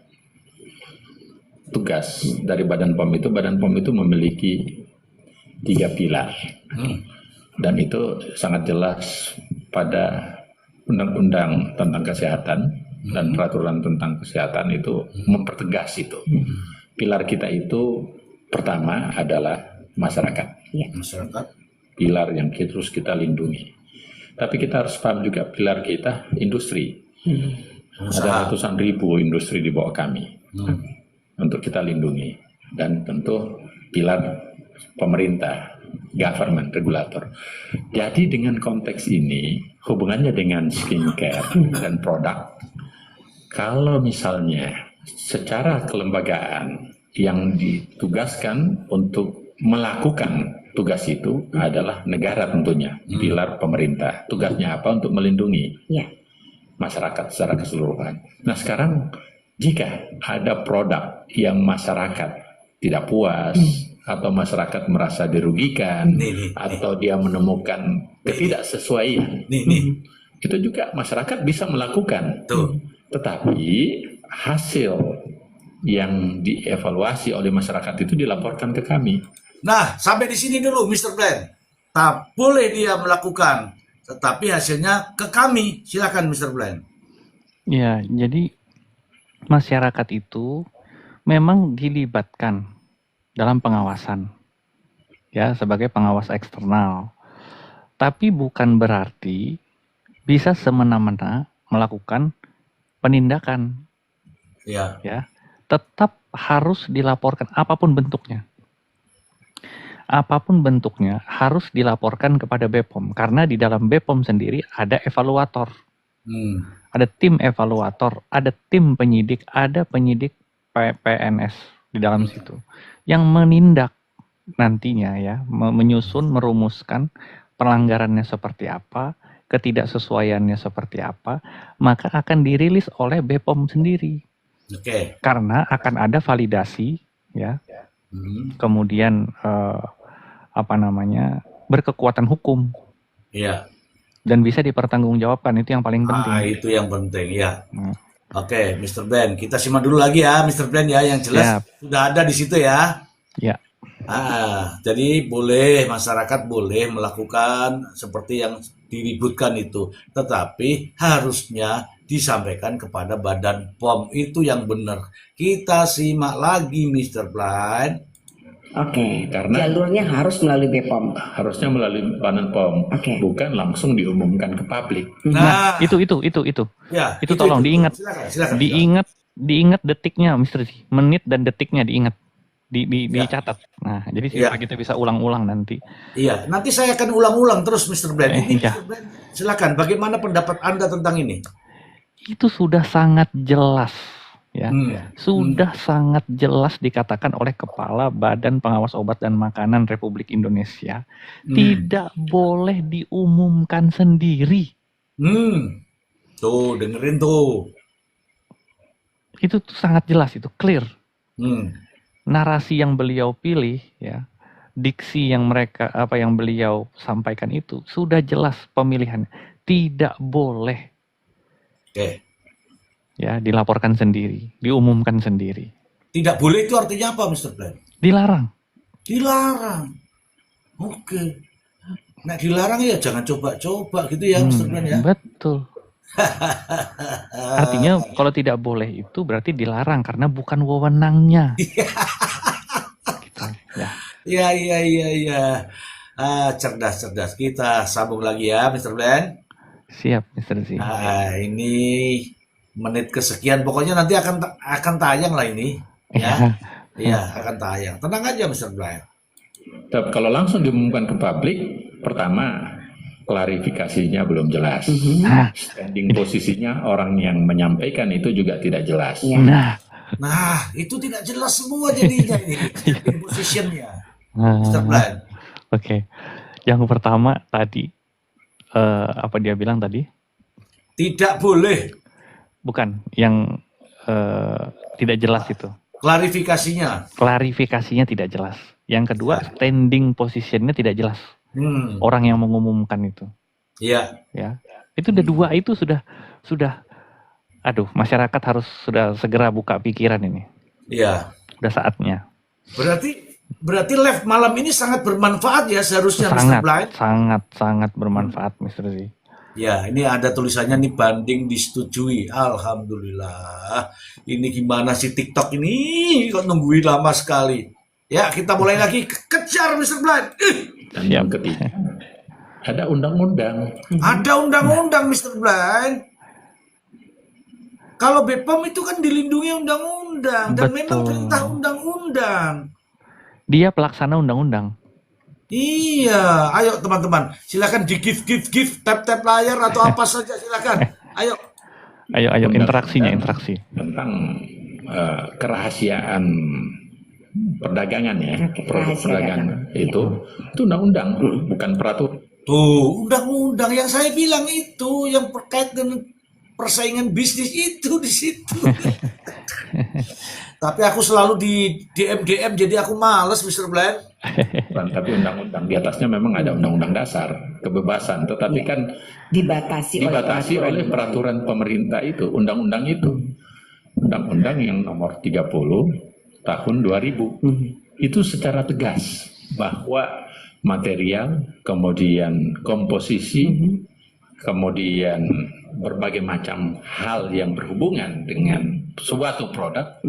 tugas dari Badan POM itu memiliki 3 pilar. Dan itu sangat jelas pada undang-undang tentang kesehatan dan peraturan tentang kesehatan itu mempertegas itu. Pilar kita itu pertama adalah masyarakat. Ya. Masyarakat. Pilar yang terus kita lindungi. Tapi kita harus paham juga pilar kita industri. Ada ratusan ribu industri di bawah kami untuk kita lindungi. Dan tentu pilar pemerintah, government, regulator. Jadi dengan konteks ini hubungannya dengan skincare dan produk. Kalau misalnya secara kelembagaan yang ditugaskan untuk melakukan tugas itu adalah negara tentunya, pilar pemerintah. Tugasnya apa? Untuk melindungi masyarakat secara keseluruhan. Nah sekarang jika ada produk yang masyarakat tidak puas atau masyarakat merasa dirugikan atau dia menemukan ketidaksesuaian, itu juga masyarakat bisa melakukan. Tetapi hasil yang dievaluasi oleh masyarakat itu dilaporkan ke kami. Nah, sampai di sini dulu Mr. Glenn. Tak boleh dia melakukan, tetapi hasilnya ke kami. Silakan Mr. Glenn. Ya, jadi masyarakat itu memang dilibatkan dalam pengawasan. Ya, sebagai pengawas eksternal. Tapi bukan berarti bisa semena-mena melakukan penindakan. Ya, tetap harus dilaporkan apapun bentuknya. Apapun bentuknya harus dilaporkan kepada BPOM karena di dalam BPOM sendiri ada evaluator. Ada tim evaluator, ada tim penyidik, ada penyidik PNS di dalam situ yang menindak nantinya ya, menyusun, merumuskan pelanggarannya seperti apa, ketidaksesuaiannya seperti apa, maka akan dirilis oleh BPOM sendiri. Oke. Karena akan ada validasi ya. Kemudian berkekuatan hukum. Iya. Dan bisa dipertanggungjawabkan, itu yang paling penting. Itu yang penting ya. Oke, Mr. Ben, kita simak dulu lagi ya, Mr. Ben ya, yang jelas sudah ada di situ ya. Ya. Jadi masyarakat boleh melakukan seperti yang diributkan itu, tetapi harusnya disampaikan kepada Badan POM, itu yang benar. Kita simak lagi, Mr. Blind. Oke, Karena jalurnya harus melalui BPOM. harusnya melalui Badan POM, Oke. bukan langsung diumumkan ke publik. Nah, itu. Ya, Itu tolong diingat. Silakan. Diingat detiknya, Mr. Ji. Menit dan detiknya diingat. Dicatat. Nah, jadi supaya kita bisa ulang-ulang nanti. Iya, nanti saya akan ulang-ulang terus, Mr. Blind. Ini Iya. Mr. Blind, silakan. Bagaimana pendapat Anda tentang ini? Itu sudah sangat jelas. Ya, sudah sangat jelas dikatakan oleh Kepala Badan Pengawas Obat dan Makanan Republik Indonesia, tidak boleh diumumkan sendiri. Tuh, dengerin tuh. Itu tuh sangat jelas, itu clear. Narasi yang beliau pilih, ya, diksi yang yang beliau sampaikan itu sudah jelas pemilihannya. Tidak boleh. Oke. Ya, dilaporkan sendiri, diumumkan sendiri. Tidak boleh itu artinya apa, Mr. Blind? Dilarang. Dilarang. Oke. Nah, dilarang ya jangan coba-coba gitu ya, Mr. Blind ya. Betul. Artinya kalau tidak boleh itu berarti dilarang karena bukan wewenangnya. Gitu, ya. Iya. Cerdas. Kita sambung lagi ya, Mr. Blind. Siap, Mr. Z. Ini menit kesekian, pokoknya nanti akan tayang lah ini, ya. Iya, akan tayang. Tenang aja, Mr. Blind. Tapi kalau langsung diumumkan ke publik, pertama klarifikasinya belum jelas. Standing posisinya orang yang menyampaikan itu juga tidak jelas. Nah, itu tidak jelas semua jadinya ini. Standing positionnya, Mr. Blind. Oke. Yang pertama tadi, apa dia bilang tadi? Tidak boleh. Bukan, yang tidak jelas itu. Klarifikasinya tidak jelas. Yang kedua, standing positionnya tidak jelas. Orang yang mengumumkan itu. Iya. Ya. Itu udah dua itu sudah. Aduh, masyarakat harus sudah segera buka pikiran ini. Iya. Udah saatnya. Berarti live malam ini sangat bermanfaat ya seharusnya, Mr. Blind. Sangat bermanfaat, Mr. Z. Ya, ini ada tulisannya nih, banding disetujui. Alhamdulillah. Ini gimana sih TikTok ini? Kok nungguin lama sekali? Ya, kita mulai lagi. Kejar, Mr. Blind. Dan yang ketiga, ada undang-undang. Ada undang-undang, Mr. Blind. Kalau BPOM itu kan dilindungi undang-undang. Dan memang perintah undang-undang. Dia pelaksana undang-undang. Iya, ayo teman-teman, silakan di give, tap layar atau apa saja silakan. Ayo interaksi. Tentang kerahasiaan perdagangan ya, produk perdagangan itu undang-undang, bukan peraturan. Tuh, undang-undang yang saya bilang itu yang terkait dengan persaingan bisnis itu di situ. Tapi aku selalu di DM jadi aku males, Mr. Blind. Tapi undang-undang di atasnya memang ada undang-undang dasar kebebasan, tetapi kan dibatasi oleh peraturan pemerintah itu, undang-undang yang nomor 30 tahun 2000 itu secara tegas bahwa material, kemudian komposisi, kemudian berbagai macam hal yang berhubungan dengan suatu produk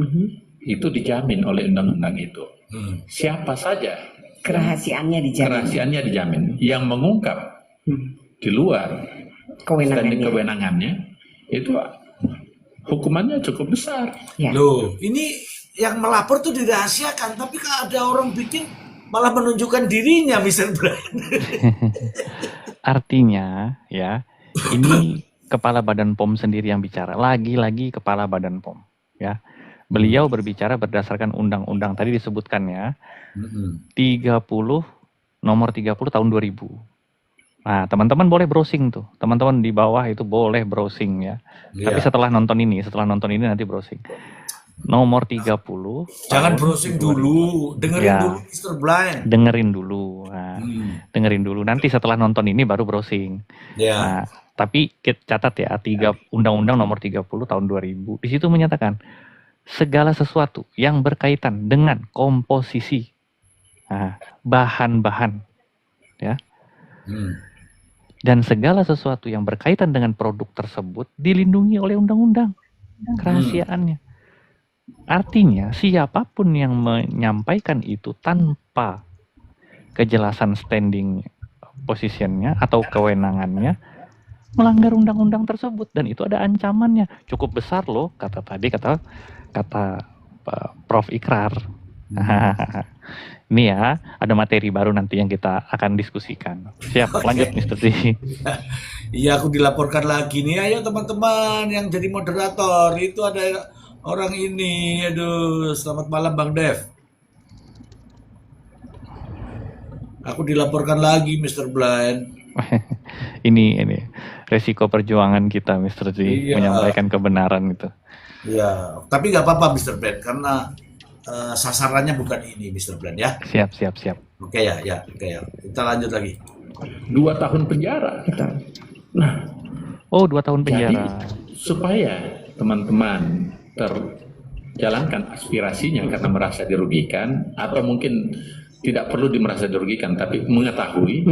itu dijamin oleh undang-undang itu. Siapa saja kerahasiaannya dijamin. Yang mengungkap di luar standing kewenangannya itu hukumannya cukup besar. Ya. Loh, ini yang melapor tuh dirahasiakan, tapi kalau ada orang bikin malah menunjukkan dirinya, Mr. Brian. Artinya ya, ini Kepala Badan POM sendiri yang bicara. Lagi-lagi Kepala Badan POM, ya. Beliau berbicara berdasarkan undang-undang tadi disebutkan ya. 30 nomor 30 tahun 2000. Nah, teman-teman boleh browsing tuh. Teman-teman di bawah itu boleh browsing ya. Tapi Iya. setelah nonton ini nanti browsing. Nomor 30. Jangan tahun browsing 2000. dulu, dengerin Ya. dulu Mr. Blind. Dengerin dulu. Nah, dengerin dulu. Nanti setelah nonton ini baru browsing. Ya. Nah, tapi catat ya, Undang-Undang nomor 30 tahun 2000. Di situ menyatakan segala sesuatu yang berkaitan dengan komposisi, bahan-bahan, ya, dan segala sesuatu yang berkaitan dengan produk tersebut dilindungi oleh undang-undang kerahasiaannya. Artinya siapapun yang menyampaikan itu tanpa kejelasan standing positionnya atau kewenangannya melanggar undang-undang tersebut, dan itu ada ancamannya cukup besar loh, kata Prof Ikrar. Ini ya, ada materi baru nanti yang kita akan diskusikan. Siap, lanjut Mr. Z. Iya, aku dilaporkan lagi nih. Ayo teman-teman yang jadi moderator, itu ada orang ini. Aduh, selamat malam Bang Dev. Aku dilaporkan lagi Mr. Blind. ini resiko perjuangan kita Mr. Z, Iya. menyampaikan kebenaran itu. Iya, tapi nggak apa-apa Mr. Blind karena sasarannya bukan ini Mr. Blind ya. Siap. Oke ya. Kita lanjut lagi. 2 tahun penjara. Nah, 2 tahun jadi penjara. supaya teman-teman terjalankan aspirasinya karena merasa dirugikan, atau mungkin tidak perlu merasa dirugikan tapi mengetahui,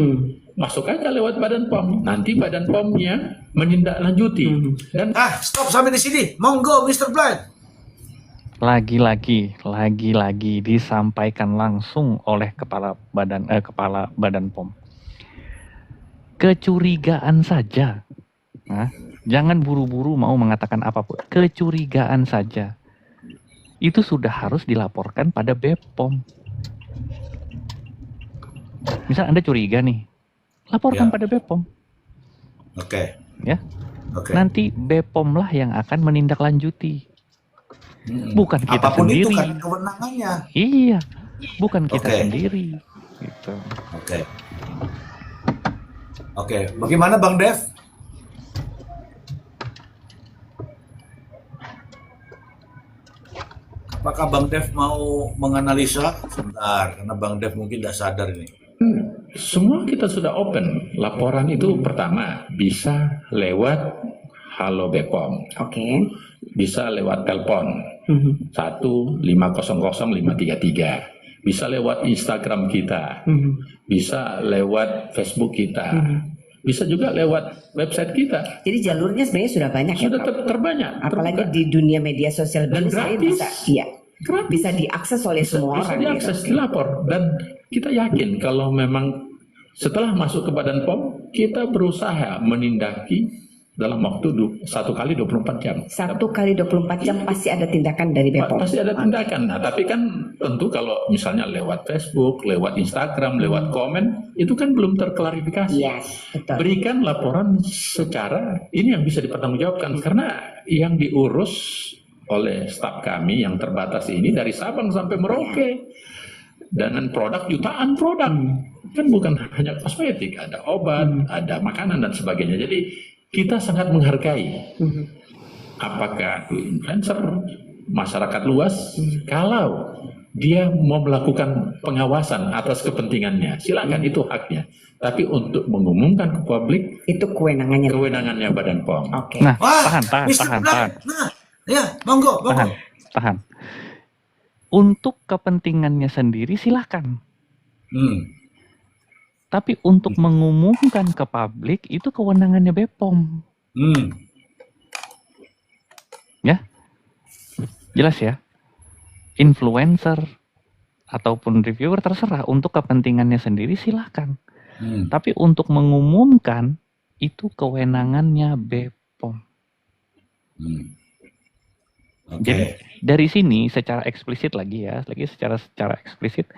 masuk aja lewat Badan POM. Nanti Badan POM-nya menindaklanjuti. Dan Stop sampai di sini. Monggo Mr. Blind. Lagi-lagi disampaikan langsung oleh kepala badan POM. Kecurigaan saja. Jangan buru-buru mau mengatakan apapun. Kecurigaan saja. Itu sudah harus dilaporkan pada BPOM. Misal Anda curiga nih, laporkan pada BPOM. Oke. Ya. Nanti BPOM lah yang akan menindaklanjuti. Bukan kita apapun sendiri. Itu kan kewenangannya. Iya, bukan kita sendiri. Gitu. Oke. Bagaimana Bang Dev? Apakah Bang Dev mau menganalisa? Sebentar, karena Bang Dev mungkin tidak sadar ini. semua kita sudah open. Laporan itu pertama bisa lewat Halo BPOM. Bisa lewat telepon 1500533. Bisa lewat Instagram kita. Bisa lewat Facebook kita. Bisa juga lewat website kita. Jadi jalurnya sebenarnya sudah banyak Sudah ya Pak? terbanyak. Apalagi di dunia media sosial Dan baru saya gratis. bisa diakses oleh semua Bisa orang. diakses, dilapor. Dan kita yakin kalau memang setelah masuk ke Badan POM, kita berusaha menindaki dalam waktu 1 kali 24 jam. 1 kali 24 jam pasti ada tindakan dari BPOM. Pasti ada tindakan. Nah, tapi kan tentu kalau misalnya lewat Facebook, lewat Instagram, lewat komen, itu kan belum terklarifikasi. Yes, betul. Berikan laporan secara ini yang bisa dipertanggungjawabkan, karena yang diurus oleh staf kami yang terbatas ini dari Sabang sampai Merauke, dengan produk jutaan produk, kan bukan hanya kosmetik, ada obat, ada makanan dan sebagainya. Jadi kita sangat menghargai apakah itu influencer, masyarakat luas, kalau dia mau melakukan pengawasan atas kepentingannya, silakan, itu haknya. Tapi untuk mengumumkan ke publik, Itu kewenangannya Badan POM. Oke. Nah, tahan. Nah, ya, monggo. Tahan. Untuk kepentingannya sendiri silahkan. Tapi untuk mengumumkan ke publik itu kewenangannya BPOM. Ya, jelas ya. Influencer ataupun reviewer terserah, untuk kepentingannya sendiri silahkan. Tapi untuk mengumumkan itu kewenangannya BPOM. Jadi dari sini secara eksplisit secara eksplisit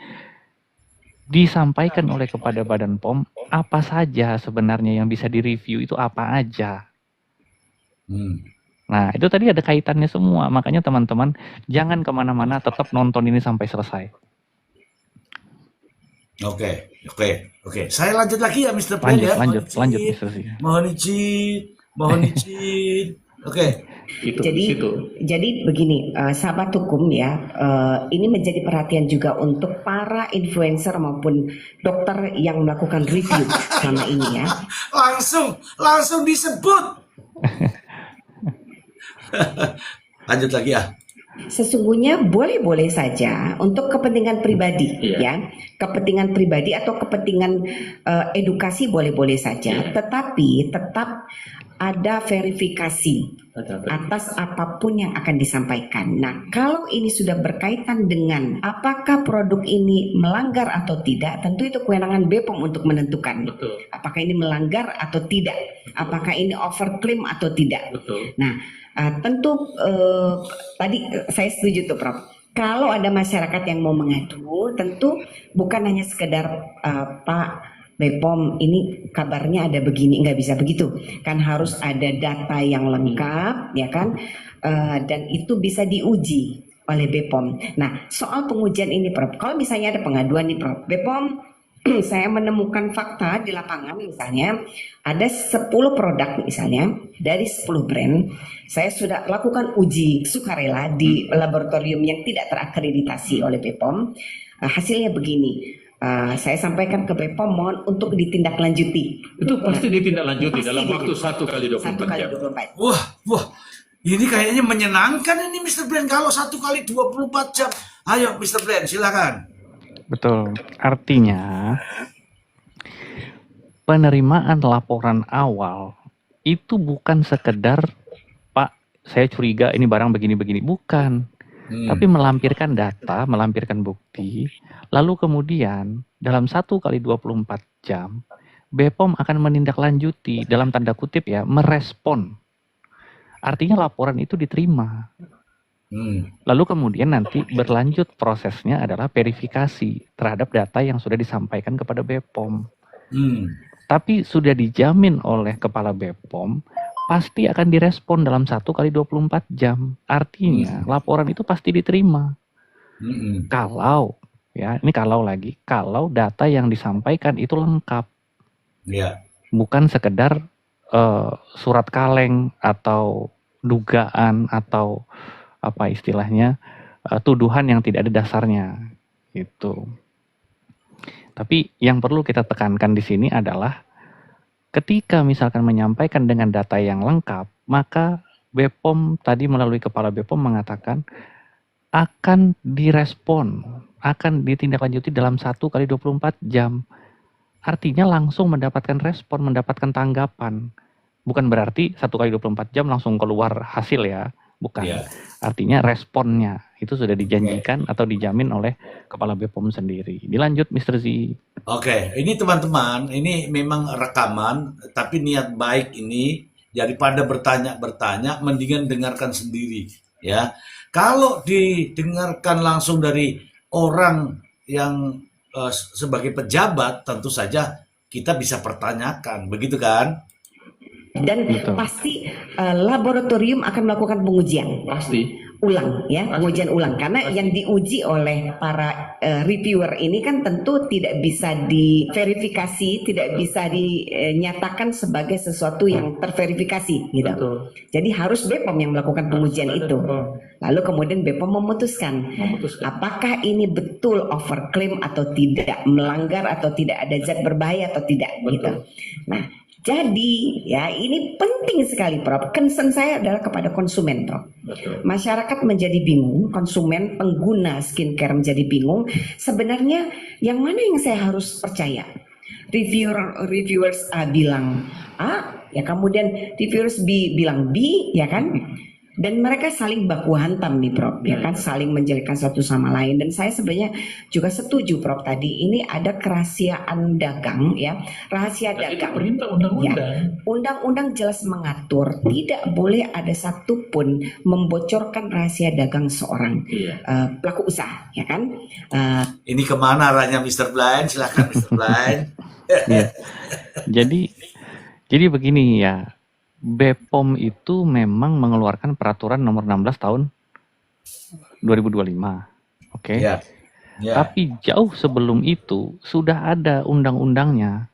disampaikan oleh kepada Badan POM apa saja sebenarnya yang bisa direview, itu apa aja. Hmm. Nah, itu tadi ada kaitannya semua. Makanya teman-teman jangan kemana-mana, tetap nonton ini sampai selesai. Oke, oke, oke. Saya lanjut lagi ya, Mr. Plan ya. Lanjut, Mr. Z. Mohon izin. Oke. Itu Jadi, di situ. jadi begini, sahabat hukum ya, ini menjadi perhatian juga untuk para influencer maupun dokter yang melakukan review selama ini ya. Langsung disebut. Lanjut lagi ya. Sesungguhnya boleh-boleh saja untuk kepentingan pribadi ya, kepentingan pribadi atau kepentingan edukasi boleh-boleh saja, tetapi tetap ada verifikasi atas apapun yang akan disampaikan. Nah, kalau ini sudah berkaitan dengan apakah produk ini melanggar atau tidak, tentu itu kewenangan BPOM untuk menentukan. Betul. Apakah ini melanggar atau tidak, apakah ini overclaim atau tidak. Betul. Nah, tentu tadi saya setuju tuh Prof. Kalau ada masyarakat yang mau mengadu, tentu bukan hanya sekedar Pak BPOM ini kabarnya ada begini, nggak bisa begitu. Kan harus ada data yang lengkap, ya kan? Dan itu bisa diuji oleh BPOM. Nah, soal pengujian ini Prof, kalau misalnya ada pengaduan nih Prof, BPOM saya menemukan fakta di lapangan misalnya ada 10 produk misalnya dari 10 brand saya sudah lakukan uji sukarela di laboratorium yang tidak terakreditasi oleh BPOM. Hasilnya begini, saya sampaikan ke BPOM mohon untuk ditindaklanjuti. Itu pasti ditindaklanjuti Pasti dalam waktu 1 kali 24 jam. 1 kali 24. Wah. Ini kayaknya menyenangkan ini Mr. Plan kalau 1 kali 24 jam. Ayo Mr. Plan, silakan. Betul. Artinya penerimaan laporan awal itu bukan sekedar Pak, saya curiga ini barang begini-begini, bukan. Tapi melampirkan data, melampirkan bukti, lalu kemudian dalam 1 kali 24 jam BPOM akan menindaklanjuti dalam tanda kutip ya, merespon. Artinya laporan itu diterima. Lalu kemudian nanti berlanjut prosesnya adalah verifikasi terhadap data yang sudah disampaikan kepada BPOM. Tapi sudah dijamin oleh Kepala BPOM pasti akan direspon dalam 1 kali 24 jam. Artinya laporan itu pasti diterima. Kalau ya, ini kalau lagi, kalau data yang disampaikan itu lengkap. Bukan sekedar surat kaleng atau dugaan atau apa istilahnya tuduhan yang tidak ada dasarnya gitu. Tapi yang perlu kita tekankan di sini adalah ketika misalkan menyampaikan dengan data yang lengkap, maka BPOM tadi melalui Kepala BPOM mengatakan akan direspon, akan ditindaklanjuti dalam 1 kali 24 jam. Artinya langsung mendapatkan respon, mendapatkan tanggapan. Bukan berarti 1 kali 24 jam langsung keluar hasil ya. Bukan. Artinya responnya itu sudah dijanjikan atau dijamin oleh Kepala BPOM sendiri. Dilanjut Mr. Z. Oke, ini teman-teman, ini memang rekaman, tapi niat baik ini daripada bertanya-bertanya, mendingan dengarkan sendiri, ya. Kalau didengarkan langsung dari orang yang sebagai pejabat, tentu saja kita bisa pertanyakan, begitu kan? Dan pasti laboratorium akan melakukan pengujian. Pasti. Ulang ya, pengujian ulang karena yang diuji oleh para reviewer ini kan tentu tidak bisa diverifikasi, tidak bisa dinyatakan sebagai sesuatu yang terverifikasi gitu. Jadi harus BPOM yang melakukan pengujian itu. Lalu kemudian BPOM memutuskan apakah ini betul overclaim atau tidak, melanggar atau tidak, ada zat berbahaya atau tidak gitu. Nah, jadi ya ini penting sekali Prof. Concern saya adalah kepada konsumen Prof. Masyarakat menjadi bingung, konsumen pengguna skincare menjadi bingung. Sebenarnya yang mana yang saya harus percaya? Reviewers A bilang A, ya kemudian reviewers B bilang B, ya kan? Dan mereka saling baku hantam nih Prof, ya kan, saling menjelekkan satu sama lain. Dan saya sebenarnya juga setuju Prof tadi, ini ada kerahasiaan dagang ya, rahasia dagang. Itu perintah undang-undang. Ya, undang-undang jelas mengatur tidak boleh ada satupun membocorkan rahasia dagang seorang pelaku usaha, ya kan? Ini kemana arahnya Mr. Blind? Silakan Mr. Blind. Jadi begini ya. BPOM itu memang mengeluarkan peraturan nomor 16 tahun 2025. Oke. Ya. Ya. Tapi jauh sebelum itu sudah ada undang-undangnya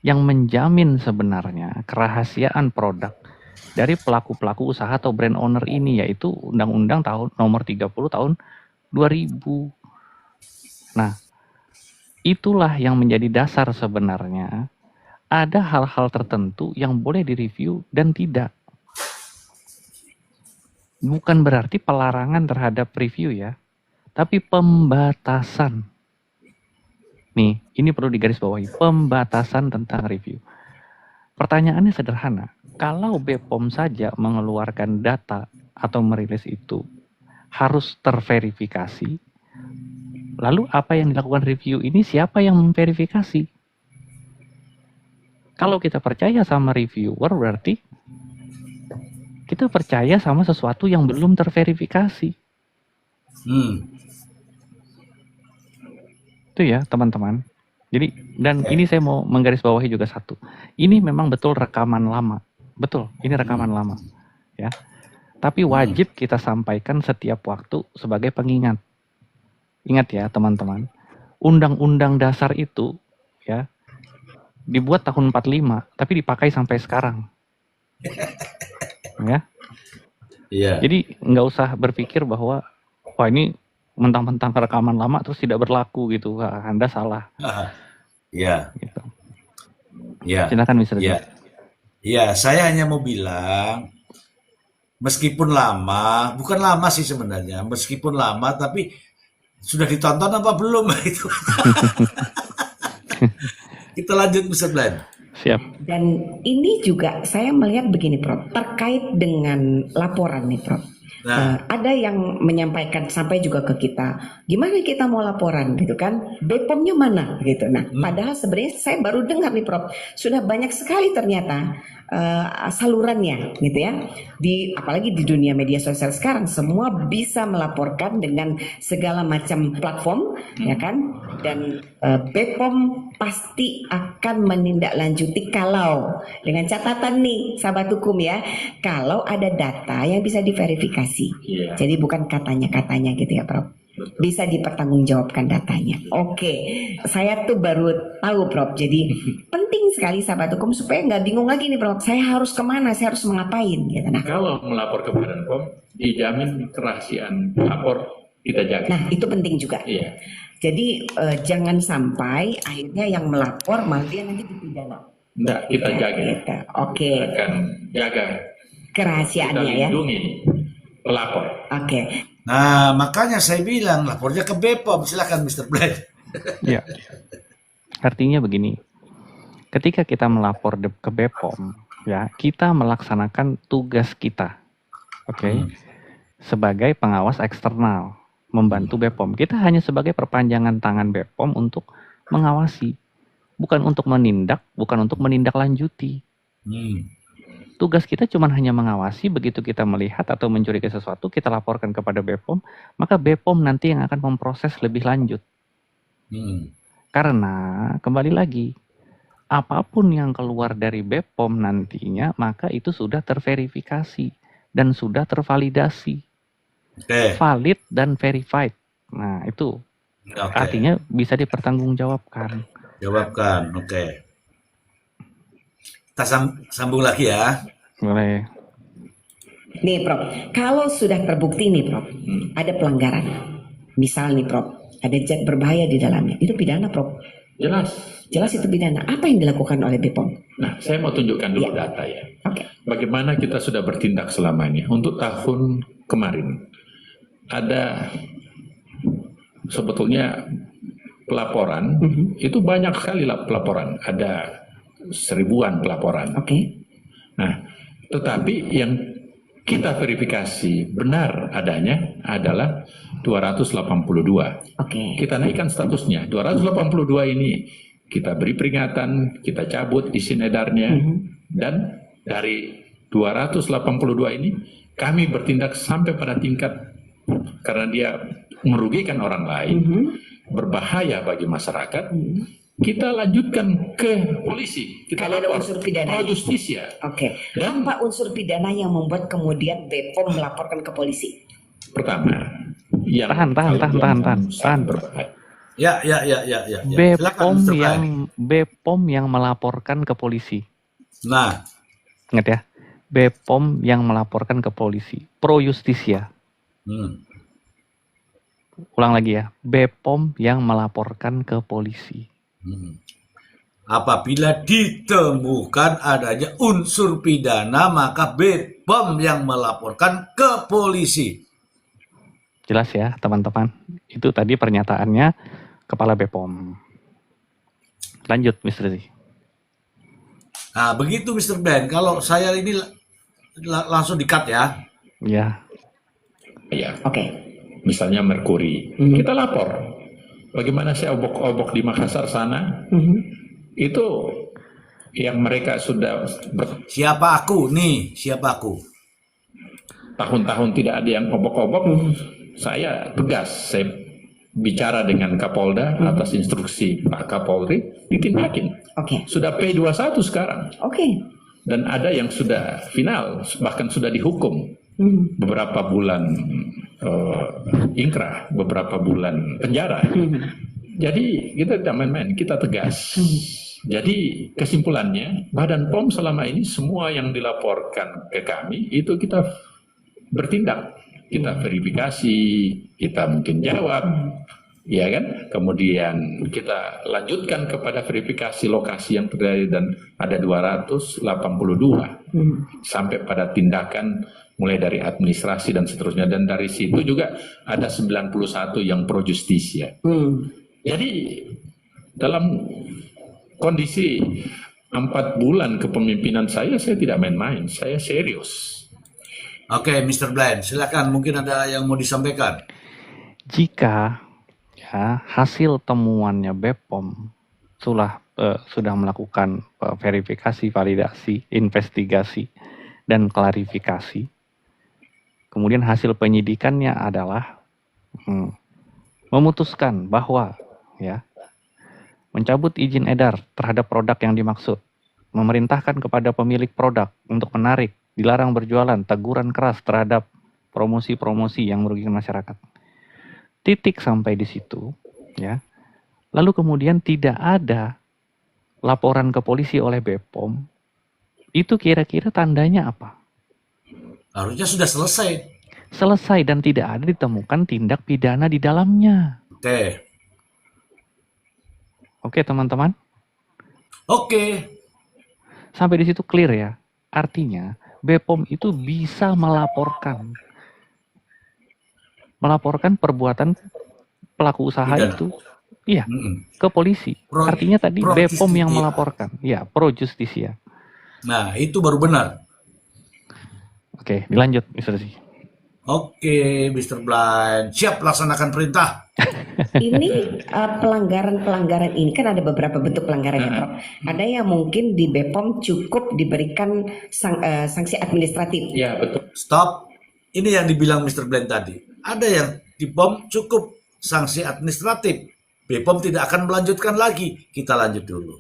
yang menjamin sebenarnya kerahasiaan produk dari pelaku-pelaku usaha atau brand owner ini, yaitu Undang-Undang tahun nomor 30 tahun 2000. Nah, itulah yang menjadi dasar sebenarnya. Ada hal-hal tertentu yang boleh direview dan tidak. Bukan berarti pelarangan terhadap review ya, tapi pembatasan. Nih, ini perlu digarisbawahi, pembatasan tentang review. Pertanyaannya sederhana, kalau BPOM saja mengeluarkan data atau merilis itu harus terverifikasi, lalu apa yang dilakukan review ini siapa yang memverifikasi? Kalau kita percaya sama reviewer berarti kita percaya sama sesuatu yang belum terverifikasi. Itu ya teman-teman. Jadi, dan ini saya mau menggarisbawahi juga satu. Ini memang betul rekaman lama. Betul, ini rekaman lama. Ya. Tapi wajib kita sampaikan setiap waktu sebagai pengingat. Ingat ya teman-teman, Undang-Undang Dasar itu ya dibuat tahun 45, tapi dipakai sampai sekarang. Ya. Iya. Jadi nggak usah berpikir bahwa wah ini mentang-mentang rekaman lama terus tidak berlaku gitu. Wah, Anda salah. Iya. Gitu. Iya. Silakan Mr. Iya. Iya, saya hanya mau bilang meskipun lama, bukan lama sih sebenarnya, meskipun lama tapi sudah ditonton apa belum itu. Kita lanjut Mr. Bland. Siap. Dan ini juga saya melihat begini Prof, terkait dengan laporan nih Prof. Ada yang menyampaikan sampai juga ke kita, gimana kita mau laporan gitu kan, BPOM-nya mana gitu. Nah, padahal sebenarnya saya baru dengar nih Prof, sudah banyak sekali ternyata salurannya gitu ya. Apalagi di dunia media sosial sekarang semua bisa melaporkan dengan segala macam platform ya kan. Dan BPOM pasti akan menindaklanjuti kalau dengan catatan nih sahabat hukum ya, kalau ada data yang bisa diverifikasi. Jadi bukan katanya-katanya gitu ya Prof, bisa dipertanggungjawabkan datanya. Oke, saya tuh baru tahu Prof. Jadi penting sekali sahabat hukum supaya nggak bingung lagi nih Prof, saya harus kemana, saya harus mengapain gitu. Nah, kalau melapor ke Badan POM dijamin kerahasiaan lapor kita jaga. Nah itu penting juga. Iya. Jadi jangan sampai akhirnya yang melapor malah dia nanti dipidana. Enggak, kita jaga. Gitu. Oke. Kita akan jaga Kerahasiaannya kita ya. lindungi pelapor. Oke. Nah, makanya saya bilang lapornya ke BPOM. Silakan Mr. Bland. Ya. Artinya begini. Ketika kita melapor ke BPOM, ya, kita melaksanakan tugas kita. Oke. Sebagai pengawas eksternal, membantu BPOM. Kita hanya sebagai perpanjangan tangan BPOM untuk mengawasi, bukan untuk menindak, bukan untuk menindaklanjuti. Tugas kita cuma hanya mengawasi. Begitu kita melihat atau mencurigai sesuatu, kita laporkan kepada BPOM, maka BPOM nanti yang akan memproses lebih lanjut. Karena kembali lagi, apapun yang keluar dari BPOM nantinya, maka itu sudah terverifikasi dan sudah tervalidasi. Valid dan verified. Nah, itu artinya bisa dipertanggungjawabkan. Jawabkan, oke. Kita sambung lagi ya. Boleh. Nih Prof, kalau sudah terbukti nih Prof, ada pelanggaran. Misal nih Prof, ada zat berbahaya di dalamnya. Itu pidana Prof. Jelas itu pidana. Apa yang dilakukan oleh BPOM? Nah, saya mau tunjukkan dulu data ya. Oke. Bagaimana kita sudah bertindak selama ini. Untuk tahun kemarin, ada sebetulnya pelaporan, itu banyak sekali pelaporan. Ada 1000-an pelaporan. Oke. Nah, tetapi yang kita verifikasi benar adanya adalah 282. Oke. Kita naikkan statusnya. 282 ini kita beri peringatan, kita cabut izin edarnya, dan dari 282 ini kami bertindak sampai pada tingkat karena dia merugikan orang lain, berbahaya bagi masyarakat, kita lanjutkan ke polisi. Kita Karena ada lapor unsur pidana. pro justisia. Oke. Dan- Apa unsur pidana yang membuat kemudian BPOM melaporkan ke polisi? Pertama, yang Tahan. berbahaya. Ya. Silakan, Mr. Brian. BPOM yang melaporkan ke polisi. Nah, Ingat ya, BPOM yang melaporkan ke polisi. Pro justisia. Ulang lagi ya, BPOM yang melaporkan ke polisi. apabila ditemukan adanya unsur pidana, maka BPOM yang melaporkan ke polisi. Jelas ya teman-teman, itu tadi pernyataannya Kepala BPOM. Lanjut Mr. Z. Nah, begitu Mr. Ben, kalau saya ini langsung di-cut ya. Ya, Ya, Oke. misalnya Merkuri, kita lapor. Bagaimana saya obok-obok di Makassar sana, itu yang mereka sudah Siapa aku nih? Siapa aku? bertahun-tahun tidak ada yang obok-obok, saya tegas, saya bicara dengan Kapolda atas instruksi Pak Kapolri, ditindakin. Oke. Sudah P21 sekarang. Oke. Dan ada yang sudah final, bahkan sudah dihukum beberapa bulan ingkrah, beberapa bulan penjara. Jadi kita tidak main-main, kita tegas. Jadi kesimpulannya, Badan POM selama ini semua yang dilaporkan ke kami itu kita bertindak, kita verifikasi, kita mungkin jawab, ya kan? Kemudian kita lanjutkan kepada verifikasi lokasi yang terjadi dan ada 282 sampai pada tindakan mulai dari administrasi dan seterusnya, dan dari situ juga ada 91 yang pro justisia. Jadi dalam kondisi 4 bulan kepemimpinan saya tidak main-main, saya serius. Oke, Mr. Blind, silakan. Mungkin ada yang mau disampaikan. jika ya hasil temuannya BPOM sudah melakukan verifikasi, validasi, investigasi, dan klarifikasi, kemudian hasil penyidikannya adalah memutuskan bahwa ya mencabut izin edar terhadap produk yang dimaksud, memerintahkan kepada pemilik produk untuk menarik, dilarang berjualan, teguran keras terhadap promosi-promosi yang merugikan masyarakat. Titik sampai di situ, ya. Lalu kemudian tidak ada laporan ke polisi oleh BPOM. Itu kira-kira tandanya apa? Harusnya sudah selesai. Selesai dan tidak ada ditemukan tindak pidana di dalamnya. Oke, teman-teman. Oke. Sampai di situ clear ya. Artinya BPOM itu bisa melaporkan perbuatan pelaku usaha Pidana. itu, iya, ke polisi. Artinya tadi pro BPOM yang justisia. melaporkan, ya, pro justisia. Nah, itu baru benar. Oke, dilanjut, Mr. Z. Oke, Mr. Blind, siap laksanakan perintah. Ini pelanggaran-pelanggaran ini kan ada beberapa bentuk pelanggaran ya, Prof. Ada yang mungkin di BPOM cukup diberikan sanksi administratif. Ya, betul. Stop. Ini yang dibilang Mr. Blind tadi. Ada yang di POM cukup sanksi administratif. BPOM tidak akan melanjutkan lagi. Kita lanjut dulu.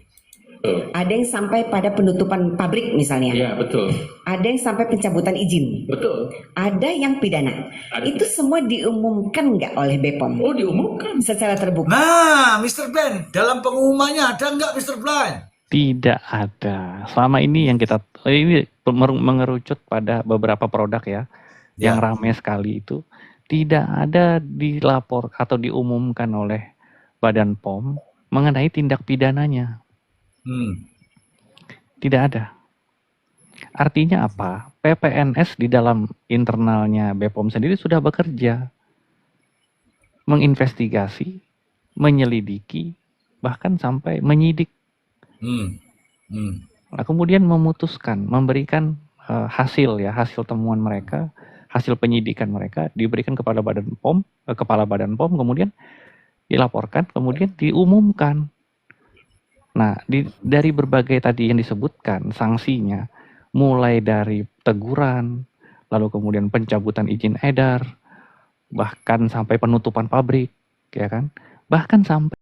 Betul. Ada yang sampai pada penutupan pabrik misalnya. Ya, betul. Ada yang sampai pencabutan izin. Betul. Ada yang pidana. Ada. Itu semua diumumkan nggak oleh BPOM Oh, diumumkan. secara terbuka? Nah, Mr. Blind, dalam pengumumannya ada nggak Mr. Blind? Tidak ada. Selama ini yang kita ini mengerucut pada beberapa produk ya, yang ramai sekali itu tidak ada dilapor atau diumumkan oleh Badan POM mengenai tindak pidananya. Tidak ada. Artinya apa? PPNS di dalam internalnya BPOM sendiri sudah bekerja, menginvestigasi, menyelidiki, bahkan sampai menyidik. Nah, kemudian memutuskan, memberikan hasil temuan mereka, hasil penyidikan mereka diberikan kepada kepala Badan POM, kemudian dilaporkan, kemudian diumumkan. Nah, dari berbagai tadi yang disebutkan sanksinya, mulai dari teguran, lalu kemudian pencabutan izin edar, bahkan sampai penutupan pabrik, ya kan? Bahkan sampai